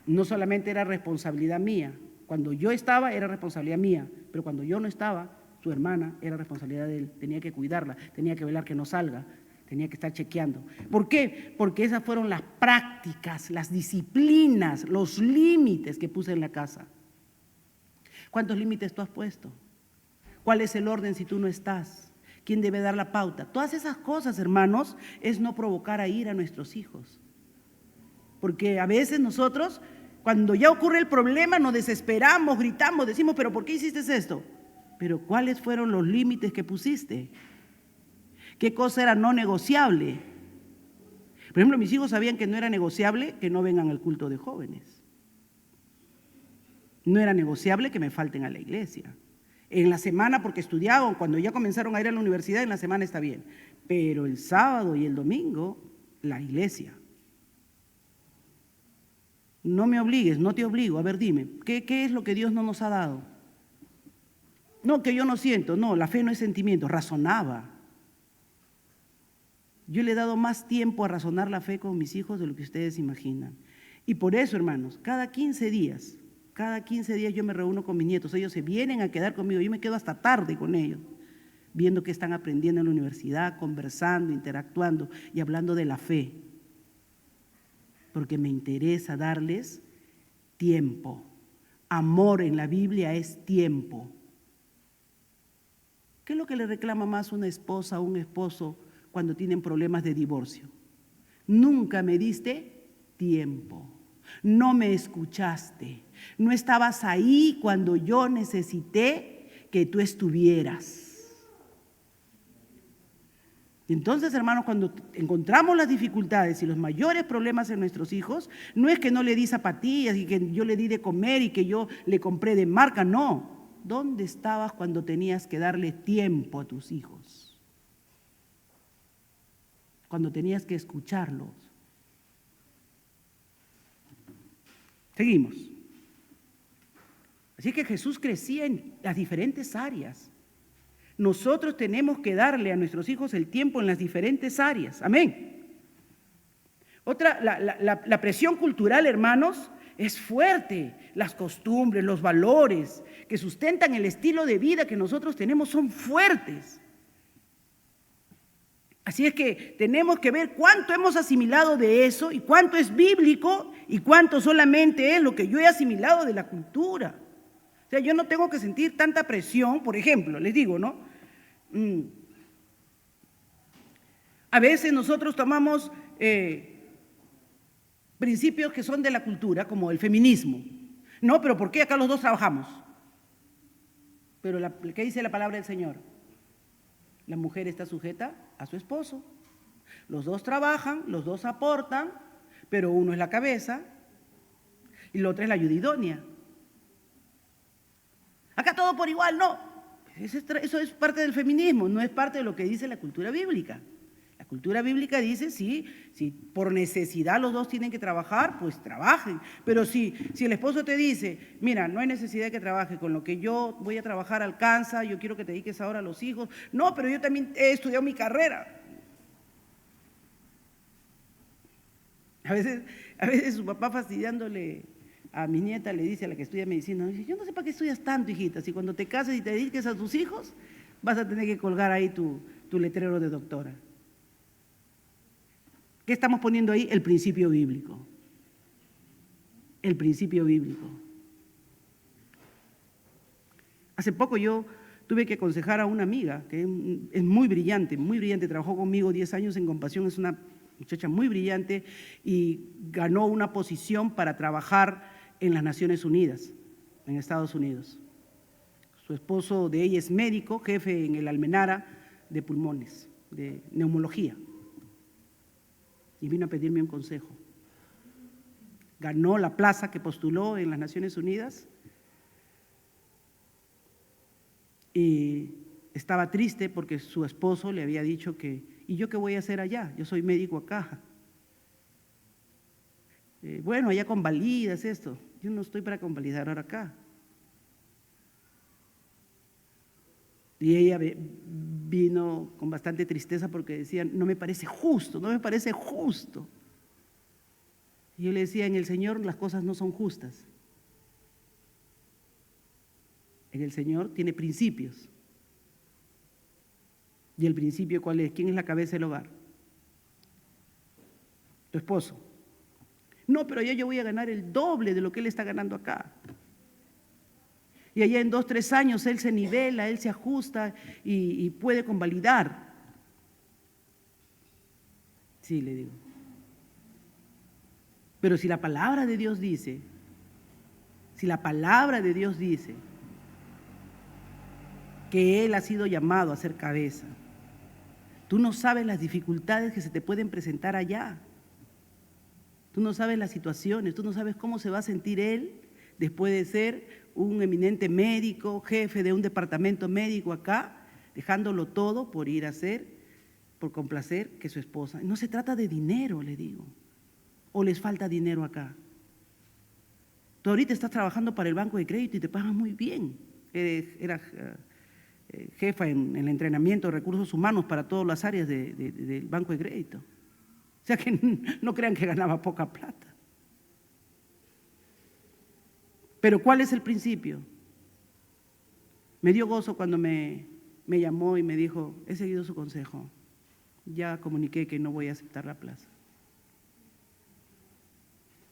No solamente era responsabilidad mía. Cuando yo estaba era responsabilidad mía, pero cuando yo no estaba, su hermana era responsabilidad de él. Tenía que cuidarla, tenía que velar que no salga, tenía que estar chequeando. ¿Por qué? Porque esas fueron las prácticas, las disciplinas, los límites que puse en la casa. ¿Cuántos límites tú has puesto? ¿Cuál es el orden si tú no estás? ¿Quién debe dar la pauta? Todas esas cosas, hermanos, es no provocar a ira a nuestros hijos. Porque a veces nosotros, cuando ya ocurre el problema, nos desesperamos, gritamos, decimos, ¿pero por qué hiciste esto? Pero ¿cuáles fueron los límites que pusiste? ¿Qué cosa era no negociable? Por ejemplo, mis hijos sabían que no era negociable que no vengan al culto de jóvenes. No era negociable que me falten a la iglesia. En la semana, porque estudiaban, cuando ya comenzaron a ir a la universidad, en la semana está bien. Pero el sábado y el domingo, la iglesia. No me obligues, no te obligo. A ver, dime, ¿qué es lo que Dios no nos ha dado? No, que yo no siento. No, la fe no es sentimiento. Razonaba. Yo le he dado más tiempo a razonar la fe con mis hijos de lo que ustedes imaginan. Y por eso, hermanos, cada 15 días yo me reúno con mis nietos, ellos se vienen a quedar conmigo, yo me quedo hasta tarde con ellos, viendo qué están aprendiendo en la universidad, conversando, interactuando y hablando de la fe, porque me interesa darles tiempo. Amor en la Biblia es tiempo. ¿Qué es lo que le reclama más una esposa o un esposo cuando tienen problemas de divorcio? Nunca me diste tiempo. No me escuchaste, no estabas ahí cuando yo necesité que tú estuvieras. Entonces, hermanos, cuando encontramos las dificultades y los mayores problemas en nuestros hijos, no es que no le di zapatillas y que yo le di de comer y que yo le compré de marca, no. ¿Dónde estabas cuando tenías que darle tiempo a tus hijos? Cuando tenías que escucharlos. Seguimos. Así que Jesús crecía en las diferentes áreas. Nosotros tenemos que darle a nuestros hijos el tiempo en las diferentes áreas. Amén. Otra, la presión cultural, hermanos, es fuerte. Las costumbres, los valores que sustentan el estilo de vida que nosotros tenemos son fuertes. Así es que tenemos que ver cuánto hemos asimilado de eso y cuánto es bíblico y cuánto solamente es lo que yo he asimilado de la cultura. O sea, yo no tengo que sentir tanta presión, por ejemplo, les digo, ¿no? A veces nosotros tomamos principios que son de la cultura, como el feminismo. No, pero ¿por qué acá los dos trabajamos? Pero ¿qué dice la palabra del Señor? La mujer está sujeta a su esposo. Los dos trabajan, los dos aportan, pero uno es la cabeza y la otra es la ayuda idónea. Acá todo por igual, no. Eso es parte del feminismo, no es parte de lo que dice la cultura bíblica. La cultura bíblica dice, sí, si por necesidad los dos tienen que trabajar, pues trabajen. Pero si el esposo te dice, mira, no hay necesidad de que trabaje, con lo que yo voy a trabajar alcanza, yo quiero que te dediques ahora a los hijos. No, pero yo también he estudiado mi carrera. A veces su papá fastidiándole a mi nieta le dice, a la que estudia medicina, dice, yo no sé para qué estudias tanto, hijita, si cuando te cases y te dediques a tus hijos, vas a tener que colgar ahí tu letrero de doctora. ¿Qué estamos poniendo ahí? El principio bíblico. El principio bíblico. Hace poco yo tuve que aconsejar a una amiga que es muy brillante, trabajó conmigo 10 años en Compasión, es una muchacha muy brillante y ganó una posición para trabajar en las Naciones Unidas, en Estados Unidos. Su esposo de ella es médico, jefe en el Almenara de pulmones, de neumología, y vino a pedirme un consejo. Ganó la plaza que postuló en las Naciones Unidas y estaba triste porque su esposo le había dicho que, ¿y yo qué voy a hacer allá? Yo soy médico acá. Bueno, allá convalidas esto. Yo no estoy para convalidar ahora acá. Y ella vino con bastante tristeza porque decía, no me parece justo, no me parece justo. Y yo le decía, en el Señor las cosas no son justas. En el Señor tiene principios. ¿Y el principio cuál es? ¿Quién es la cabeza del hogar? Tu esposo. No, pero allá yo voy a ganar el doble de lo que él está ganando acá. Y allá en 2, 3 años él se nivela, él se ajusta y puede convalidar. Sí, le digo. Pero si la palabra de Dios dice, que él ha sido llamado a ser cabeza, tú no sabes las dificultades que se te pueden presentar allá. Tú no sabes las situaciones, tú no sabes cómo se va a sentir él después de ser un eminente médico, jefe de un departamento médico acá, dejándolo todo por ir a hacer, por complacer que su esposa. No se trata de dinero, le digo, o les falta dinero acá. Tú ahorita estás trabajando para el banco de crédito y te pagan muy bien. Era jefa en el entrenamiento de recursos humanos para todas las áreas del banco de crédito. O sea que no crean que ganaba poca plata. Pero ¿cuál es el principio? Me dio gozo cuando me llamó y me dijo, he seguido su consejo, ya comuniqué que no voy a aceptar la plaza.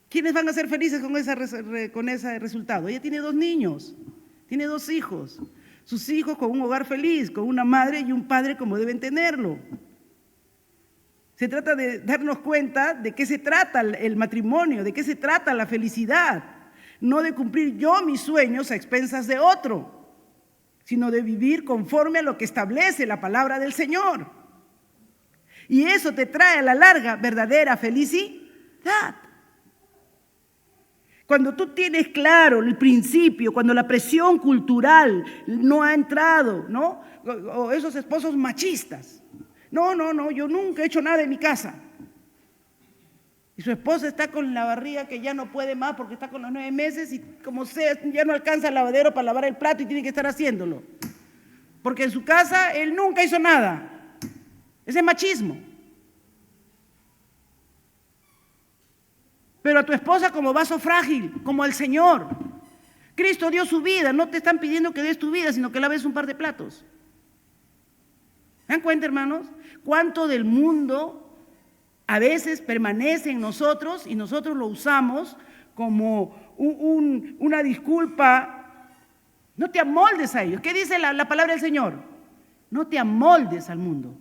¿Quiénes van a ser felices con ese resultado? Ella tiene 2 niños, tiene 2 hijos, sus hijos con un hogar feliz, con una madre y un padre como deben tenerlo. Se trata de darnos cuenta de qué se trata el matrimonio, de qué se trata la felicidad. No de cumplir yo mis sueños a expensas de otro, sino de vivir conforme a lo que establece la palabra del Señor. Y eso te trae a la larga verdadera felicidad. Cuando tú tienes claro el principio, cuando la presión cultural no ha entrado, ¿no? O esos esposos machistas. No, yo nunca he hecho nada en mi casa. Y su esposa está con la barriga que ya no puede más porque está con los 9 meses y como sea, ya no alcanza el lavadero para lavar el plato y tiene que estar haciéndolo. Porque en su casa él nunca hizo nada. Ese es machismo. Pero a tu esposa como vaso frágil, como al Señor. Cristo dio su vida, no te están pidiendo que des tu vida, sino que laves un par de platos. ¿Se dan cuenta, hermanos? ¿Cuánto del mundo a veces permanece en nosotros y nosotros lo usamos como una disculpa? No te amoldes a ellos. ¿Qué dice la palabra del Señor? No te amoldes al mundo.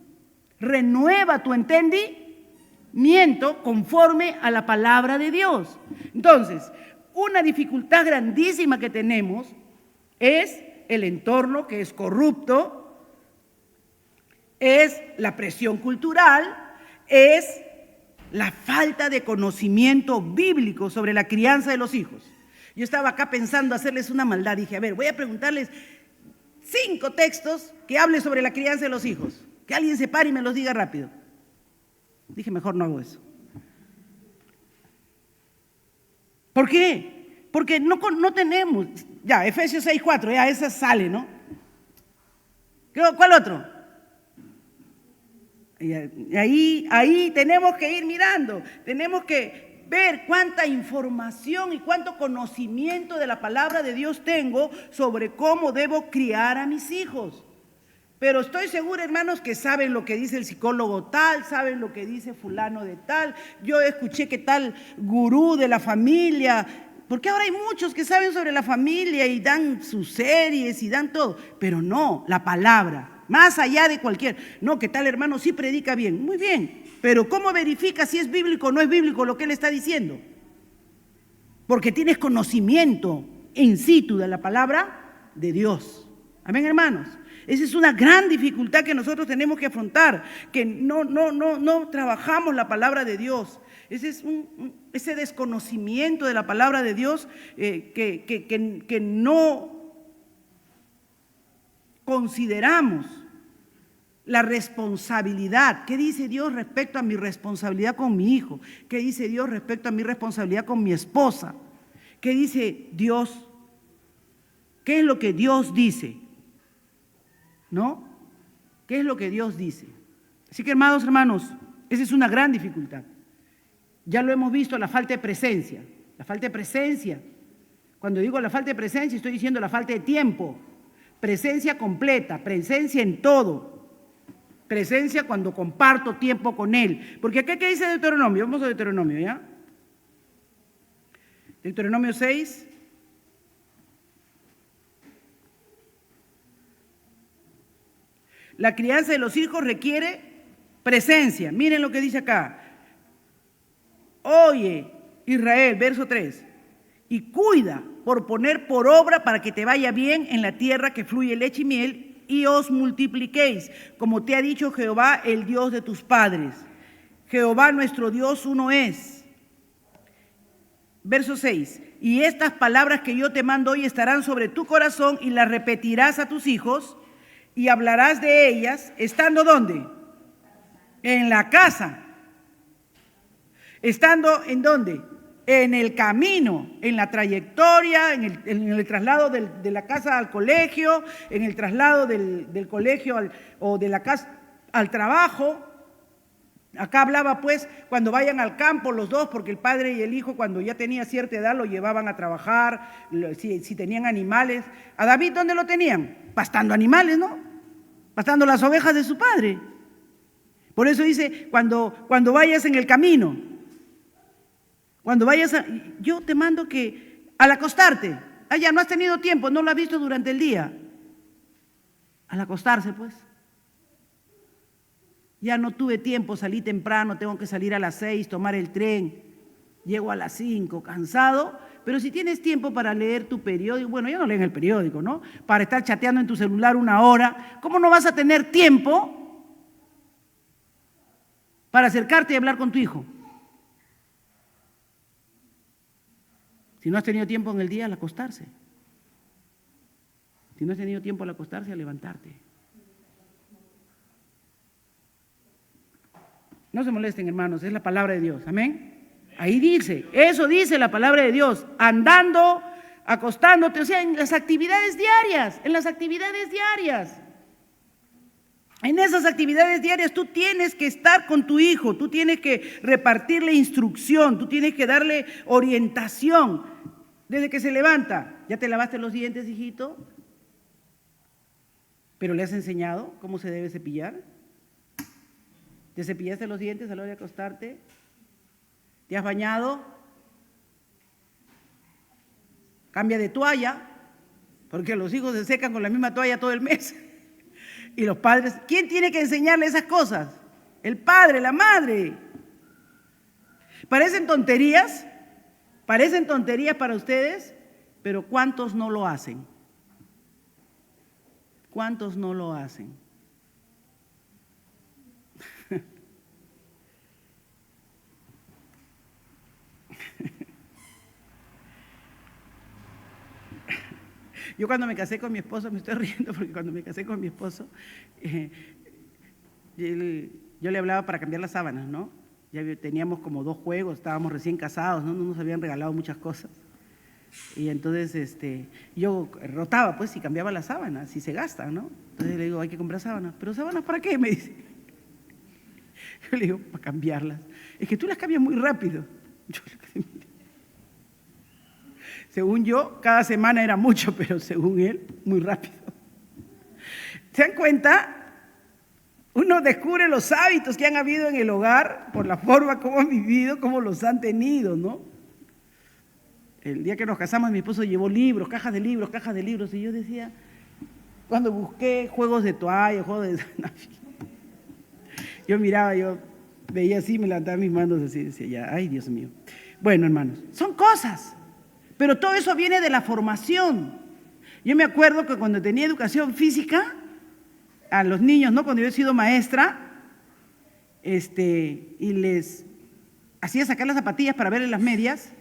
Renueva tu entendimiento conforme a la palabra de Dios. Entonces, una dificultad grandísima que tenemos es el entorno que es corrupto, es la presión cultural, es la falta de conocimiento bíblico sobre la crianza de los hijos. Yo estaba acá pensando hacerles una maldad, dije, a ver, voy a preguntarles 5 textos que hablen sobre la crianza de los hijos. Que alguien se pare y me los diga rápido. Dije, mejor no hago eso. ¿Por qué? Porque no tenemos, ya, Efesios 6:4, ya esa sale, ¿no? ¿Cuál otro? Y ahí tenemos que ir mirando, tenemos que ver cuánta información y cuánto conocimiento de la palabra de Dios tengo sobre cómo debo criar a mis hijos. Pero estoy segura, hermanos, que saben lo que dice el psicólogo tal, saben lo que dice fulano de tal. Yo escuché que tal gurú de la familia, porque ahora hay muchos que saben sobre la familia y dan sus series y dan todo, pero no, la palabra, más allá de cualquier, no, que tal hermano sí predica bien, muy bien, pero ¿cómo verifica si es bíblico o no es bíblico lo que él está diciendo? Porque tienes conocimiento in situ de la palabra de Dios. Amén, hermanos. Esa es una gran dificultad que nosotros tenemos que afrontar, que no trabajamos la palabra de Dios. Ese desconocimiento de la palabra de Dios que no consideramos la responsabilidad. ¿Qué dice Dios respecto a mi responsabilidad con mi hijo? ¿Qué dice Dios respecto a mi responsabilidad con mi esposa? ¿Qué dice Dios? ¿Qué es lo que Dios dice? ¿No? ¿Qué es lo que Dios dice? Así que, hermanos, esa es una gran dificultad. Ya lo hemos visto, la falta de presencia. La falta de presencia. Cuando digo la falta de presencia, estoy diciendo la falta de tiempo. Presencia completa, presencia en todo. Presencia cuando comparto tiempo con Él. Porque acá, ¿qué dice Deuteronomio? Vamos a Deuteronomio, ¿ya? Deuteronomio 6. La crianza de los hijos requiere presencia. Miren lo que dice acá. Oye, Israel, verso 3, y cuida por poner por obra para que te vaya bien en la tierra que fluye leche y miel y os multipliquéis, como te ha dicho Jehová, el Dios de tus padres. Jehová nuestro Dios uno es. Verso 6, y estas palabras que yo te mando hoy estarán sobre tu corazón y las repetirás a tus hijos y hablarás de ellas, ¿estando dónde? En la casa. ¿Estando en dónde? En el camino, en la trayectoria, en el traslado de la casa al colegio, en el traslado del colegio o de la casa al trabajo. Acá hablaba pues cuando vayan al campo los dos, porque el padre y el hijo cuando ya tenía cierta edad lo llevaban a trabajar, si tenían animales. ¿A David dónde lo tenían? Pastando animales, ¿no? Pastando las ovejas de su padre. Por eso dice, cuando vayas en el camino, cuando vayas yo te mando que al acostarte, ya no has tenido tiempo, no lo has visto durante el día. Al acostarse pues. Ya no tuve tiempo, salí temprano, tengo que salir a las 6, tomar el tren, llego a las 5, cansado, pero si tienes tiempo para leer tu periódico, bueno, ya no leen el periódico, ¿no? Para estar chateando en tu celular una hora, ¿cómo no vas a tener tiempo para acercarte y hablar con tu hijo? Si no has tenido tiempo en el día, al acostarse. Si no has tenido tiempo al acostarse, al levantarte. No se molesten, hermanos, es la palabra de Dios, amén. Ahí dice, eso dice la palabra de Dios, andando, acostándote, o sea, en las actividades diarias, en esas actividades diarias tú tienes que estar con tu hijo, tú tienes que repartirle instrucción, tú tienes que darle orientación desde que se levanta. ¿Ya te lavaste los dientes, hijito? ¿Pero le has enseñado cómo se debe cepillar? ¿Te cepillaste los dientes a la hora de acostarte? ¿Te has bañado? Cambia de toalla, porque los hijos se secan con la misma toalla todo el mes. Y los padres, ¿quién tiene que enseñarle esas cosas? El padre, la madre. Parecen tonterías para ustedes, pero ¿cuántos no lo hacen? ¿Cuántos no lo hacen? Yo cuando me casé con mi esposo, me estoy riendo porque cuando me casé con mi esposo, yo le hablaba para cambiar las sábanas, ¿no? Ya teníamos como 2 juegos, estábamos recién casados, ¿no? No nos habían regalado muchas cosas. Y entonces yo rotaba, pues, si cambiaba las sábanas, si se gastan, ¿no? Entonces le digo, hay que comprar sábanas. ¿Pero sábanas para qué? Me dice. Yo le digo, para cambiarlas. Es que tú las cambias muy rápido. Según yo, cada semana era mucho, pero según él, muy rápido. ¿Se dan cuenta? Uno descubre los hábitos que han habido en el hogar por la forma como han vivido, cómo los han tenido, ¿no? El día que nos casamos, mi esposo llevó libros, cajas de libros, y yo decía, cuando busqué juegos de toalla, juegos de... yo miraba, yo veía así, me levantaba mis manos así, decía, ya, ay, Dios mío. Bueno, hermanos, son cosas, pero todo eso viene de la formación. Yo me acuerdo que cuando tenía educación física, a los niños, ¿no? Cuando yo he sido maestra, y les hacía sacar las zapatillas para verles las medias,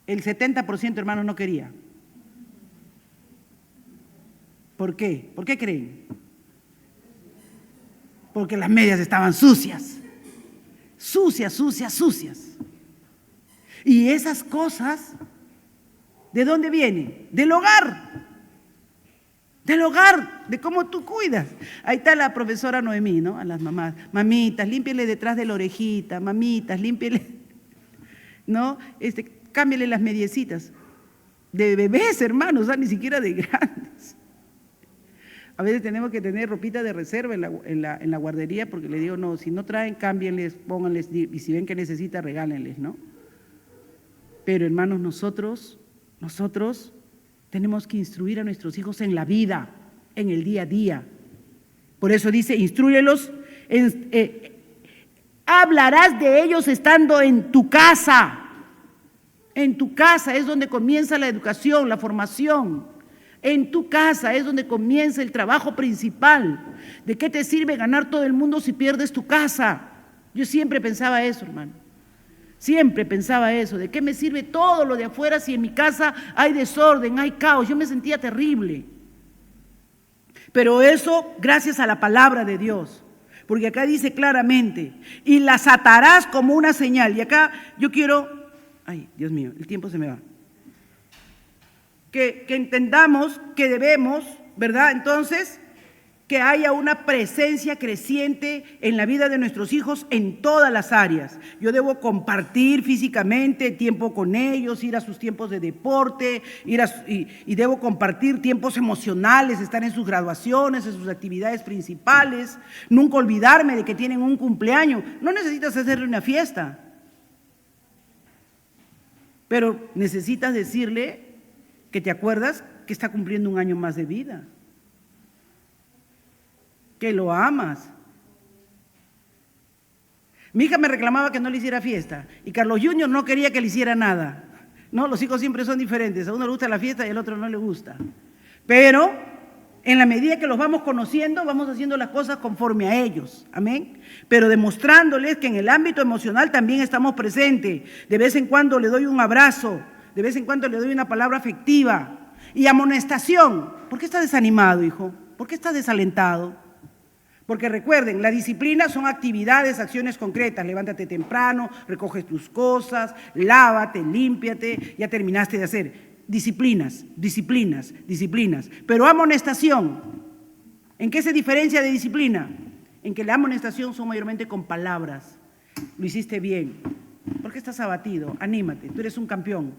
el 70%, hermanos, no quería. ¿Por qué? ¿Por qué creen? Porque las medias estaban sucias. Sucias, sucias, sucias. Y esas cosas, ¿de dónde vienen? Del hogar. Del hogar, de cómo tú cuidas. Ahí está la profesora Noemí, ¿no? A las mamás. Mamitas, límpiele detrás de la orejita. Mamitas, límpiele, ¿no? Cámbiale las mediecitas. De bebés, hermanos, ni siquiera de grandes. A veces tenemos que tener ropita de reserva en la guardería porque le digo, no, si no traen, cámbienles, pónganles, y si ven que necesita, regálenles, ¿no? Pero hermanos, nosotros tenemos que instruir a nuestros hijos en la vida, en el día a día. Por eso dice, instrúyelos, hablarás de ellos estando en tu casa. En tu casa es donde comienza la educación, la formación. En tu casa es donde comienza el trabajo principal. ¿De qué te sirve ganar todo el mundo si pierdes tu casa? Yo siempre pensaba eso, hermano. Siempre pensaba eso. ¿De qué me sirve todo lo de afuera si en mi casa hay desorden, hay caos? Yo me sentía terrible. Pero eso gracias a la palabra de Dios. Porque acá dice claramente, y las atarás como una señal. Y acá yo quiero, ay, Dios mío, el tiempo se me va. Que entendamos que debemos, ¿verdad? Entonces, que haya una presencia creciente en la vida de nuestros hijos en todas las áreas. Yo debo compartir físicamente tiempo con ellos, ir a sus tiempos de deporte, y debo compartir tiempos emocionales, estar en sus graduaciones, en sus actividades principales, nunca olvidarme de que tienen un cumpleaños. No necesitas hacerle una fiesta, pero necesitas decirle que te acuerdas que está cumpliendo un año más de vida, que lo amas. Mi hija me reclamaba que no le hiciera fiesta y Carlos Junior no quería que le hiciera nada. No, los hijos siempre son diferentes, a uno le gusta la fiesta y al otro no le gusta. Pero en la medida que los vamos conociendo, vamos haciendo las cosas conforme a ellos, amén. Pero demostrándoles que en el ámbito emocional también estamos presentes. De vez en cuando le doy un abrazo, de vez en cuando le doy una palabra afectiva y amonestación. ¿Por qué estás desanimado, hijo? ¿Por qué estás desalentado? Porque recuerden, la disciplina son actividades, acciones concretas. Levántate temprano, recoges tus cosas, lávate, límpiate, ya terminaste de hacer. Disciplinas, disciplinas, disciplinas. Pero amonestación, ¿en qué se diferencia de disciplina? En que la amonestación son mayormente con palabras. Lo hiciste bien. ¿Por qué estás abatido? Anímate, tú eres un campeón.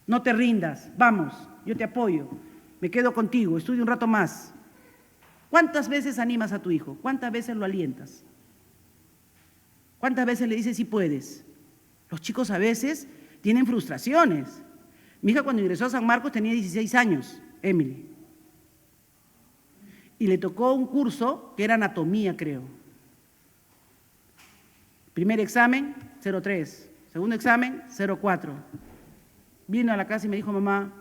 No te rindas, vamos, yo te apoyo, me quedo contigo, estudia un rato más. ¿Cuántas veces animas a tu hijo? ¿Cuántas veces lo alientas? ¿Cuántas veces le dices si puedes? Los chicos a veces tienen frustraciones. Mi hija cuando ingresó a San Marcos tenía 16 años, Emily. Y le tocó un curso que era anatomía, creo. Primer examen, 0,3. Segundo examen, 0,4. Vino a la casa y me dijo, mamá,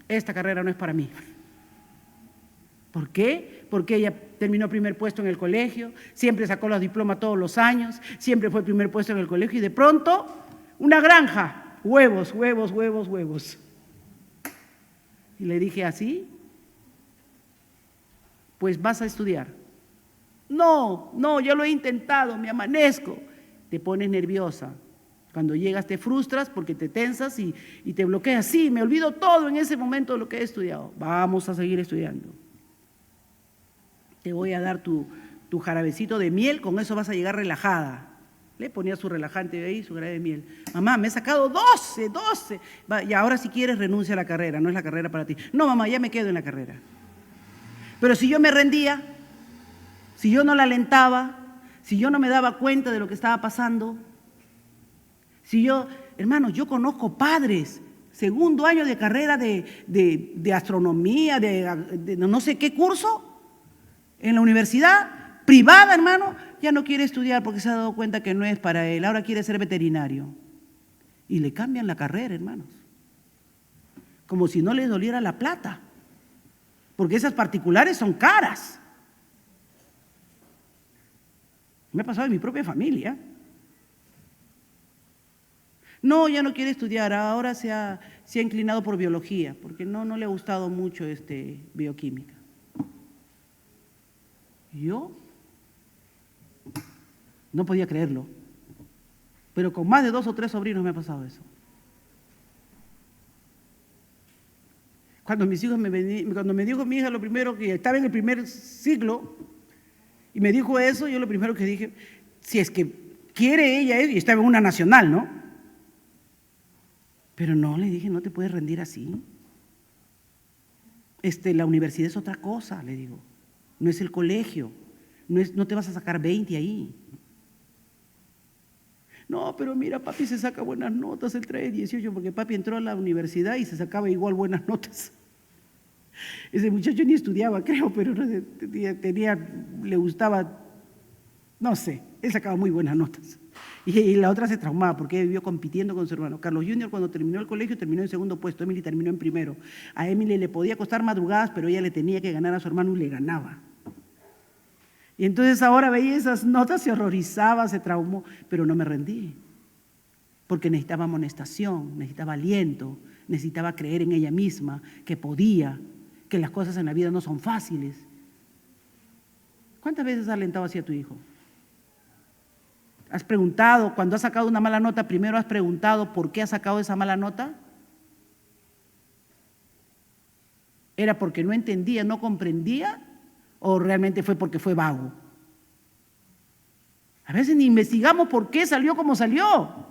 esta carrera no es para mí. ¿Por qué? Porque ella terminó primer puesto en el colegio, siempre sacó los diplomas todos los años, siempre fue primer puesto en el colegio y de pronto, una granja, huevos, huevos, huevos, huevos. Y le dije, ¿así? Pues vas a estudiar. No, yo lo he intentado, me amanezco. Te pones nerviosa. Cuando llegas te frustras porque te tensas y te bloqueas. Sí, me olvido todo en ese momento de lo que he estudiado. Vamos a seguir estudiando. Te voy a dar tu jarabecito de miel, con eso vas a llegar relajada. Le ponía su relajante ahí, su grave de miel. Mamá, me he sacado 12. Y ahora si quieres renuncia a la carrera, no es la carrera para ti. No, mamá, ya me quedo en la carrera. Pero si yo me rendía, si yo no la alentaba, si yo no me daba cuenta de lo que estaba pasando, hermanos, yo conozco padres, segundo año de carrera de astronomía, de no sé qué curso, en la universidad privada, hermano, ya no quiere estudiar porque se ha dado cuenta que no es para él, ahora quiere ser veterinario. Y le cambian la carrera, hermanos, como si no les doliera la plata, porque esas particulares son caras. Me ha pasado en mi propia familia. No, ya no quiere estudiar, ahora se ha inclinado por biología, porque no le ha gustado mucho bioquímica. Yo no podía creerlo, pero con más de 2 o 3 sobrinos me ha pasado eso. Cuando cuando me dijo mi hija lo primero, que estaba en el primer ciclo, y me dijo eso, yo lo primero que dije, si es que quiere ella eso, y estaba en una nacional, ¿no? Pero no, le dije, no te puedes rendir así. La universidad es otra cosa, le digo. No es el colegio, no te vas a sacar 20 ahí. No, pero mira, papi se saca buenas notas, él trae 18, porque papi entró a la universidad y se sacaba igual buenas notas. Ese muchacho ni estudiaba, creo, pero le gustaba, no sé, él sacaba muy buenas notas. Y la otra se traumaba porque ella vivió compitiendo con su hermano. Carlos Junior, cuando terminó el colegio, terminó en segundo puesto, Emily terminó en primero. A Emily le podía costar madrugadas, pero ella le tenía que ganar a su hermano y le ganaba. Y entonces ahora veía esas notas, se horrorizaba, se traumó, pero no me rendí, porque necesitaba amonestación, necesitaba aliento, necesitaba creer en ella misma, que podía, que las cosas en la vida no son fáciles. ¿Cuántas veces has alentado así a tu hijo? ¿Has preguntado, cuando has sacado una mala nota, primero has preguntado por qué has sacado esa mala nota? ¿Era porque no entendía, no comprendía? ¿O realmente fue porque fue vago? A veces ni investigamos por qué salió como salió.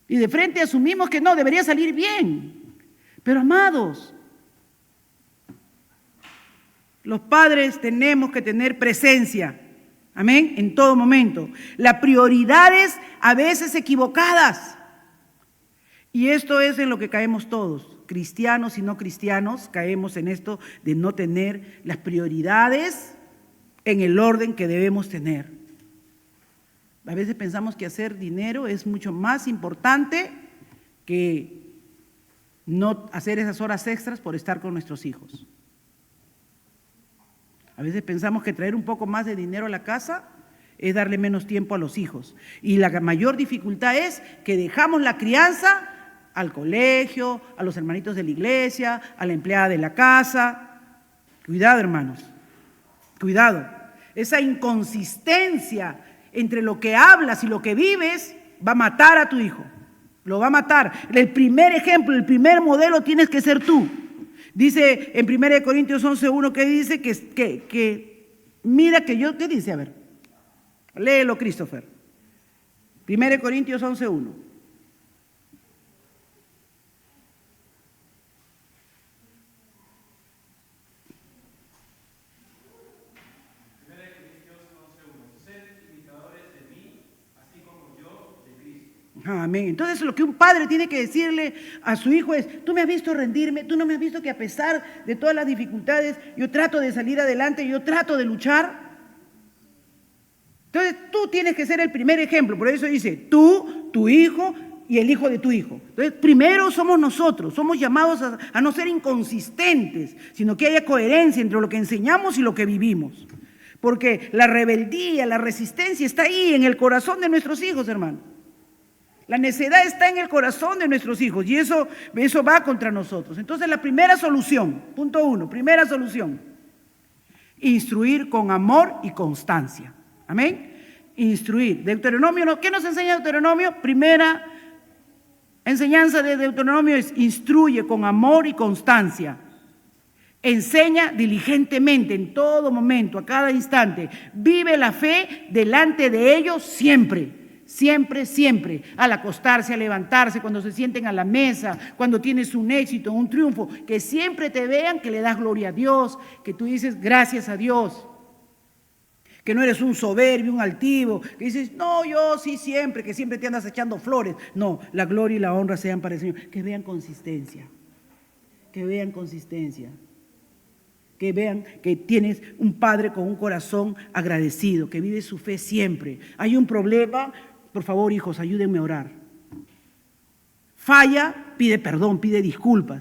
Y de frente asumimos que no, debería salir bien. Pero amados, los padres tenemos que tener presencia, amén, en todo momento. Las prioridades a veces equivocadas. Y esto es en lo que caemos todos. Cristianos y no cristianos, caemos en esto de no tener las prioridades en el orden que debemos tener. A veces pensamos que hacer dinero es mucho más importante que no hacer esas horas extras por estar con nuestros hijos. A veces pensamos que traer un poco más de dinero a la casa es darle menos tiempo a los hijos. Y la mayor dificultad es que dejamos la crianza al colegio, a los hermanitos de la iglesia, a la empleada de la casa. Cuidado, hermanos, cuidado. Esa inconsistencia entre lo que hablas y lo que vives va a matar a tu hijo, lo va a matar. El primer ejemplo, el primer modelo tienes que ser tú. Dice en 1 Corintios 11:1 que dice que mira que yo, ¿qué dice? A ver, léelo, Christopher. 1 Corintios 11:1. Amén. Entonces lo que un padre tiene que decirle a su hijo es, tú me has visto rendirme, tú no me has visto que a pesar de todas las dificultades, yo trato de salir adelante, yo trato de luchar. Entonces tú tienes que ser el primer ejemplo, por eso dice, tú, tu hijo y el hijo de tu hijo. Entonces primero somos nosotros, somos llamados a no ser inconsistentes, sino que haya coherencia entre lo que enseñamos y lo que vivimos. Porque la rebeldía, la resistencia está ahí en el corazón de nuestros hijos, hermano. La necedad está en el corazón de nuestros hijos y eso va contra nosotros. Entonces la primera solución, punto 1, primera solución, instruir con amor y constancia. Amén. Instruir. Deuteronomio, ¿qué nos enseña Deuteronomio? Primera enseñanza de Deuteronomio es instruye con amor y constancia. Enseña diligentemente en todo momento, a cada instante. Vive la fe delante de ellos siempre, siempre, siempre. Al acostarse, al levantarse, cuando se sienten a la mesa, cuando tienes un éxito, un triunfo. Que siempre te vean que le das gloria a Dios, que tú dices gracias a Dios. Que no eres un soberbio, un altivo, que dices, no, yo sí siempre, que siempre te andas echando flores. No, la gloria y la honra sean para el Señor. Que vean consistencia, que vean consistencia. Que vean que tienes un padre con un corazón agradecido, que vive su fe siempre. Hay un problema, por favor, hijos, ayúdenme a orar. Falla, pide perdón, pide disculpas.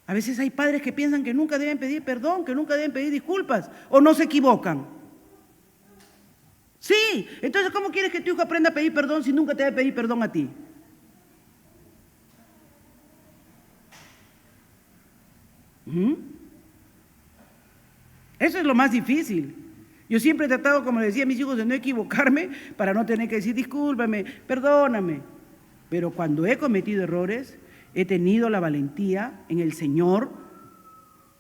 A veces hay padres que piensan que nunca deben pedir perdón, que nunca deben pedir disculpas, o no se equivocan. Sí, entonces ¿cómo quieres que tu hijo aprenda a pedir perdón si nunca te debe pedir perdón a ti? Eso es lo más difícil. Yo siempre he tratado, como les decía a mis hijos, de no equivocarme para no tener que decir discúlpame, perdóname. Pero cuando he cometido errores, he tenido la valentía en el Señor,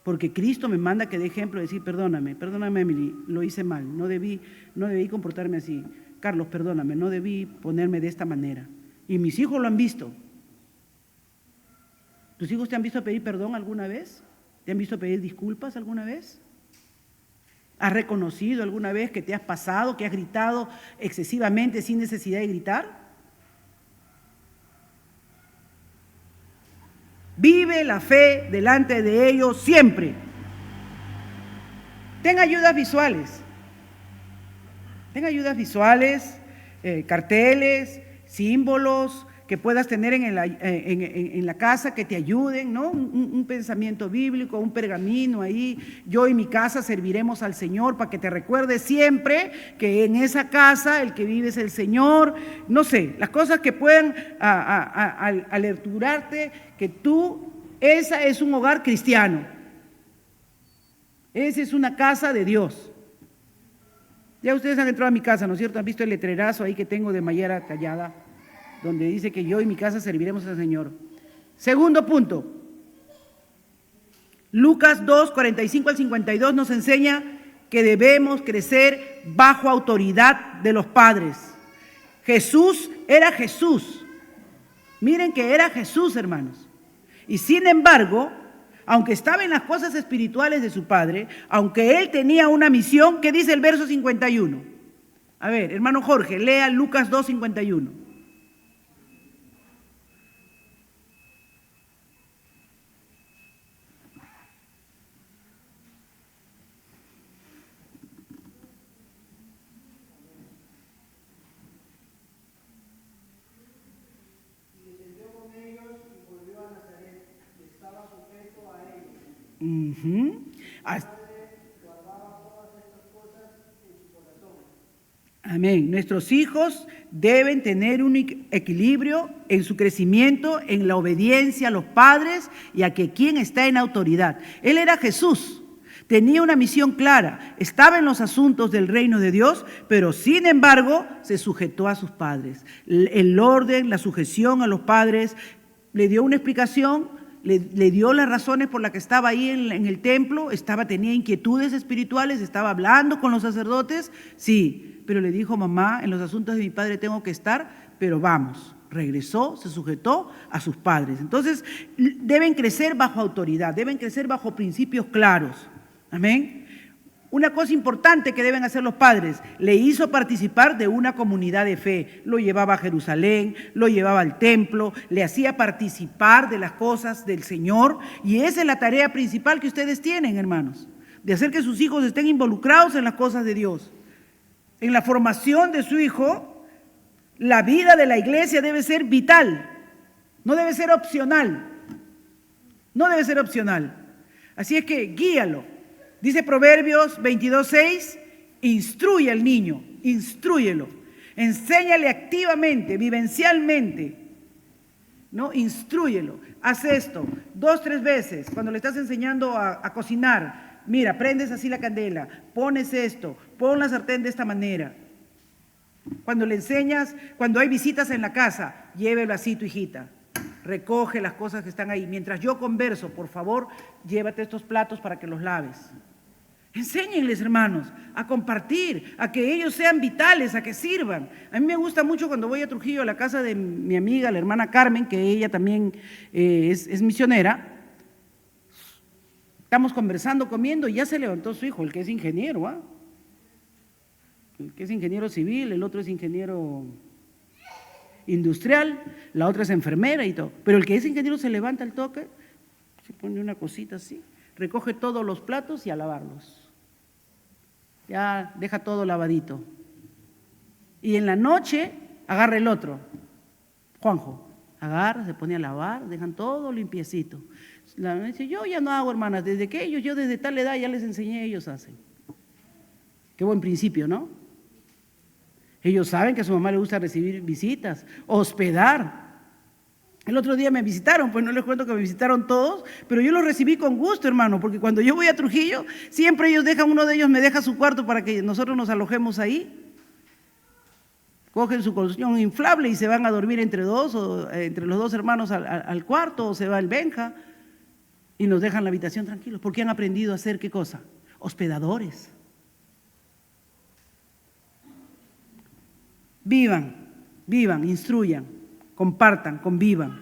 porque Cristo me manda que dé ejemplo de decir perdóname, Emily, lo hice mal, no debí comportarme así. Carlos, perdóname, no debí ponerme de esta manera. Y mis hijos lo han visto. ¿Tus hijos te han visto pedir perdón alguna vez? ¿Te han visto pedir disculpas alguna vez? ¿Has reconocido alguna vez que te has pasado, que has gritado excesivamente sin necesidad de gritar? Vive la fe delante de ellos siempre. Ten ayudas visuales. Ten ayudas visuales, carteles, símbolos que puedas tener en la casa que te ayuden, ¿no? Un pensamiento bíblico, un pergamino ahí. Yo y mi casa serviremos al Señor, para que te recuerdes siempre que en esa casa el que vive es el Señor. No sé, las cosas que puedan alertarte que esa es un hogar cristiano. Esa es una casa de Dios. Ya ustedes han entrado a mi casa, ¿no es cierto? Han visto el letrerazo ahí que tengo de madera tallada, donde dice que yo y mi casa serviremos al Señor. Segundo punto, Lucas 2, 45 al 52 nos enseña que debemos crecer bajo autoridad de los padres. Jesús era Jesús. Miren que era Jesús, hermanos. Y sin embargo, aunque estaba en las cosas espirituales de su Padre, aunque él tenía una misión, ¿qué dice el verso 51? A ver, hermano Jorge, lea Lucas 2, 51. Amén. Nuestros hijos deben tener un equilibrio en su crecimiento, en la obediencia a los padres y a quien está en autoridad. Él era Jesús, tenía una misión clara, estaba en los asuntos del reino de Dios, pero sin embargo se sujetó a sus padres. El orden, la sujeción a los padres, le dio una explicación. Le dio las razones por las que estaba ahí en el templo, tenía inquietudes espirituales, estaba hablando con los sacerdotes, sí, pero le dijo, mamá, en los asuntos de mi padre tengo que estar, pero vamos, regresó, se sujetó a sus padres. Entonces, deben crecer bajo autoridad, deben crecer bajo principios claros, amén. Una cosa importante que deben hacer los padres, le hizo participar de una comunidad de fe, lo llevaba a Jerusalén, lo llevaba al templo, le hacía participar de las cosas del Señor, y esa es la tarea principal que ustedes tienen, hermanos, de hacer que sus hijos estén involucrados en las cosas de Dios. En la formación de su hijo, la vida de la iglesia debe ser vital, no debe ser opcional, no debe ser opcional. Así es que guíalo. Dice Proverbios 22:6, instruye al niño, instrúyelo, enséñale activamente, vivencialmente, ¿no? Instrúyelo, haz esto 2, 3 veces, cuando le estás enseñando a cocinar, mira, prendes así la candela, pones esto, pon la sartén de esta manera. Cuando le enseñas, cuando hay visitas en la casa, llévelo así tu hijita, recoge las cosas que están ahí. Mientras yo converso, por favor, llévate estos platos para que los laves. Enséñenles, hermanos, a compartir, a que ellos sean vitales, a que sirvan. A mí me gusta mucho cuando voy a Trujillo, a la casa de mi amiga, la hermana Carmen, que ella también es misionera. Estamos conversando, comiendo, y ya se levantó su hijo, el que es ingeniero, ¿ah? El que es ingeniero civil, el otro es ingeniero industrial, la otra es enfermera y todo. Pero el que es ingeniero se levanta al toque, se pone una cosita así, recoge todos los platos y a lavarlos. Ya deja todo lavadito. Y en la noche agarra el otro, Juanjo, agarra, se pone a lavar, dejan todo limpiecito. Dice, yo ya no hago, hermanas, desde que yo desde tal edad ya les enseñé, ellos hacen. Qué buen principio, ¿no? Ellos saben que a su mamá le gusta recibir visitas, hospedar. El otro día me visitaron, pues no les cuento que me visitaron todos, pero yo los recibí con gusto, hermano, porque cuando yo voy a Trujillo, siempre uno de ellos me deja su cuarto para que nosotros nos alojemos ahí. Cogen su colchón inflable y se van a dormir entre los dos hermanos al cuarto, o se va el Benja y nos dejan la habitación tranquilos, porque han aprendido a ser, ¿qué cosa? Hospedadores. Vivan, instruyan, compartan, convivan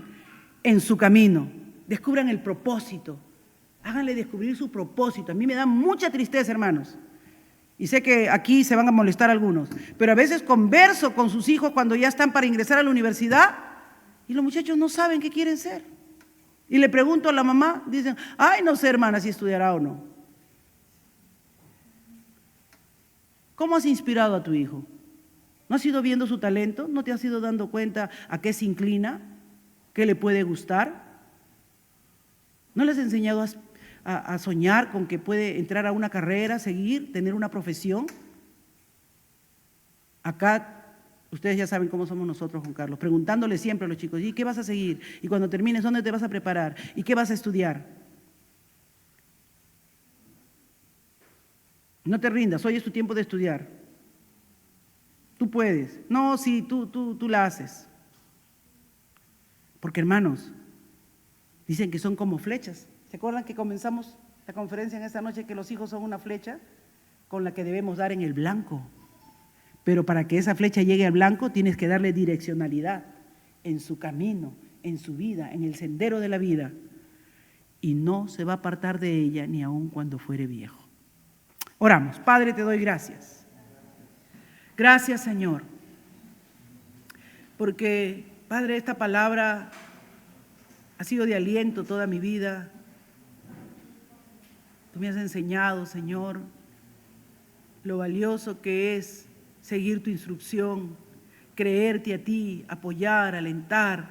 en su camino, descubran el propósito, háganle descubrir su propósito. A mí me da mucha tristeza, hermanos, y sé que aquí se van a molestar algunos, pero a veces converso con sus hijos cuando ya están para ingresar a la universidad y los muchachos no saben qué quieren ser. Y le pregunto a la mamá, dicen, ay, no sé, hermana, si estudiará o no. ¿Cómo has inspirado a tu hijo? ¿No has ido viendo su talento? ¿No te has ido dando cuenta a qué se inclina? ¿Qué le puede gustar? ¿No les has enseñado a soñar con que puede entrar a una carrera, seguir, tener una profesión? Acá, ustedes ya saben cómo somos nosotros, Juan Carlos, preguntándole siempre a los chicos, ¿y qué vas a seguir? Y cuando termines, ¿dónde te vas a preparar? ¿Y qué vas a estudiar? No te rindas, hoy es tu tiempo de estudiar. Tú puedes. No, sí, tú la haces. Porque, hermanos, dicen que son como flechas. ¿Se acuerdan que comenzamos la conferencia en esta noche que los hijos son una flecha con la que debemos dar en el blanco? Pero para que esa flecha llegue al blanco tienes que darle direccionalidad en su camino, en su vida, en el sendero de la vida. Y no se va a apartar de ella ni aun cuando fuere viejo. Oramos. Padre, te doy gracias. Gracias, Señor, porque, Padre, esta palabra ha sido de aliento toda mi vida. Tú me has enseñado, Señor, lo valioso que es seguir tu instrucción, creerte a ti, apoyar, alentar.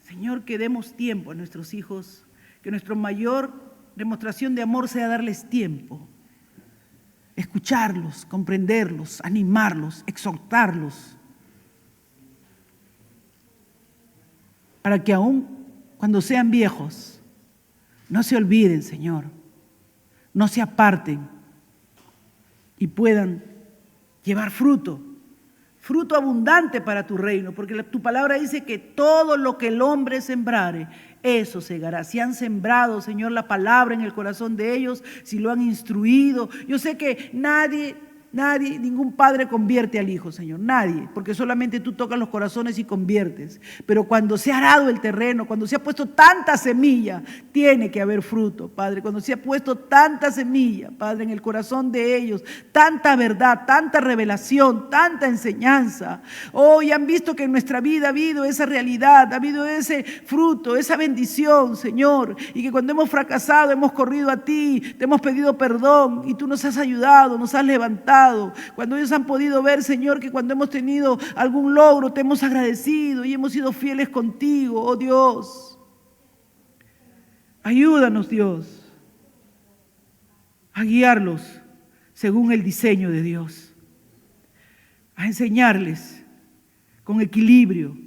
Señor, que demos tiempo a nuestros hijos, que nuestra mayor demostración de amor sea darles tiempo. Escucharlos, comprenderlos, animarlos, exhortarlos, para que aún cuando sean viejos, no se olviden, Señor, no se aparten y puedan llevar fruto abundante para tu reino, porque tu palabra dice que todo lo que el hombre sembrare, eso segará. Si han sembrado, Señor, la palabra en el corazón de ellos, si lo han instruido. Yo sé que nadie, ningún padre convierte al hijo, Señor, nadie, porque solamente tú tocas los corazones y conviertes. Pero cuando se ha arado el terreno, cuando se ha puesto tanta semilla, tiene que haber fruto, Padre. Cuando se ha puesto tanta semilla, Padre, en el corazón de ellos, tanta verdad, tanta revelación, tanta enseñanza. Hoy han visto que en nuestra vida ha habido esa realidad, ha habido ese fruto, esa bendición, Señor, y que cuando hemos fracasado, hemos corrido a ti, te hemos pedido perdón y tú nos has ayudado, nos has levantado. Cuando ellos han podido ver, Señor, que cuando hemos tenido algún logro te hemos agradecido y hemos sido fieles contigo, oh Dios. Ayúdanos, Dios, a guiarlos según el diseño de Dios, a enseñarles con equilibrio.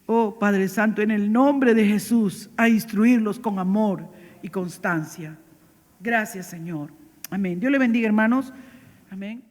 Oh Padre Santo, en el nombre de Jesús, a instruirlos con amor y constancia. Gracias, Señor. Amén. Dios le bendiga, hermanos. Amén.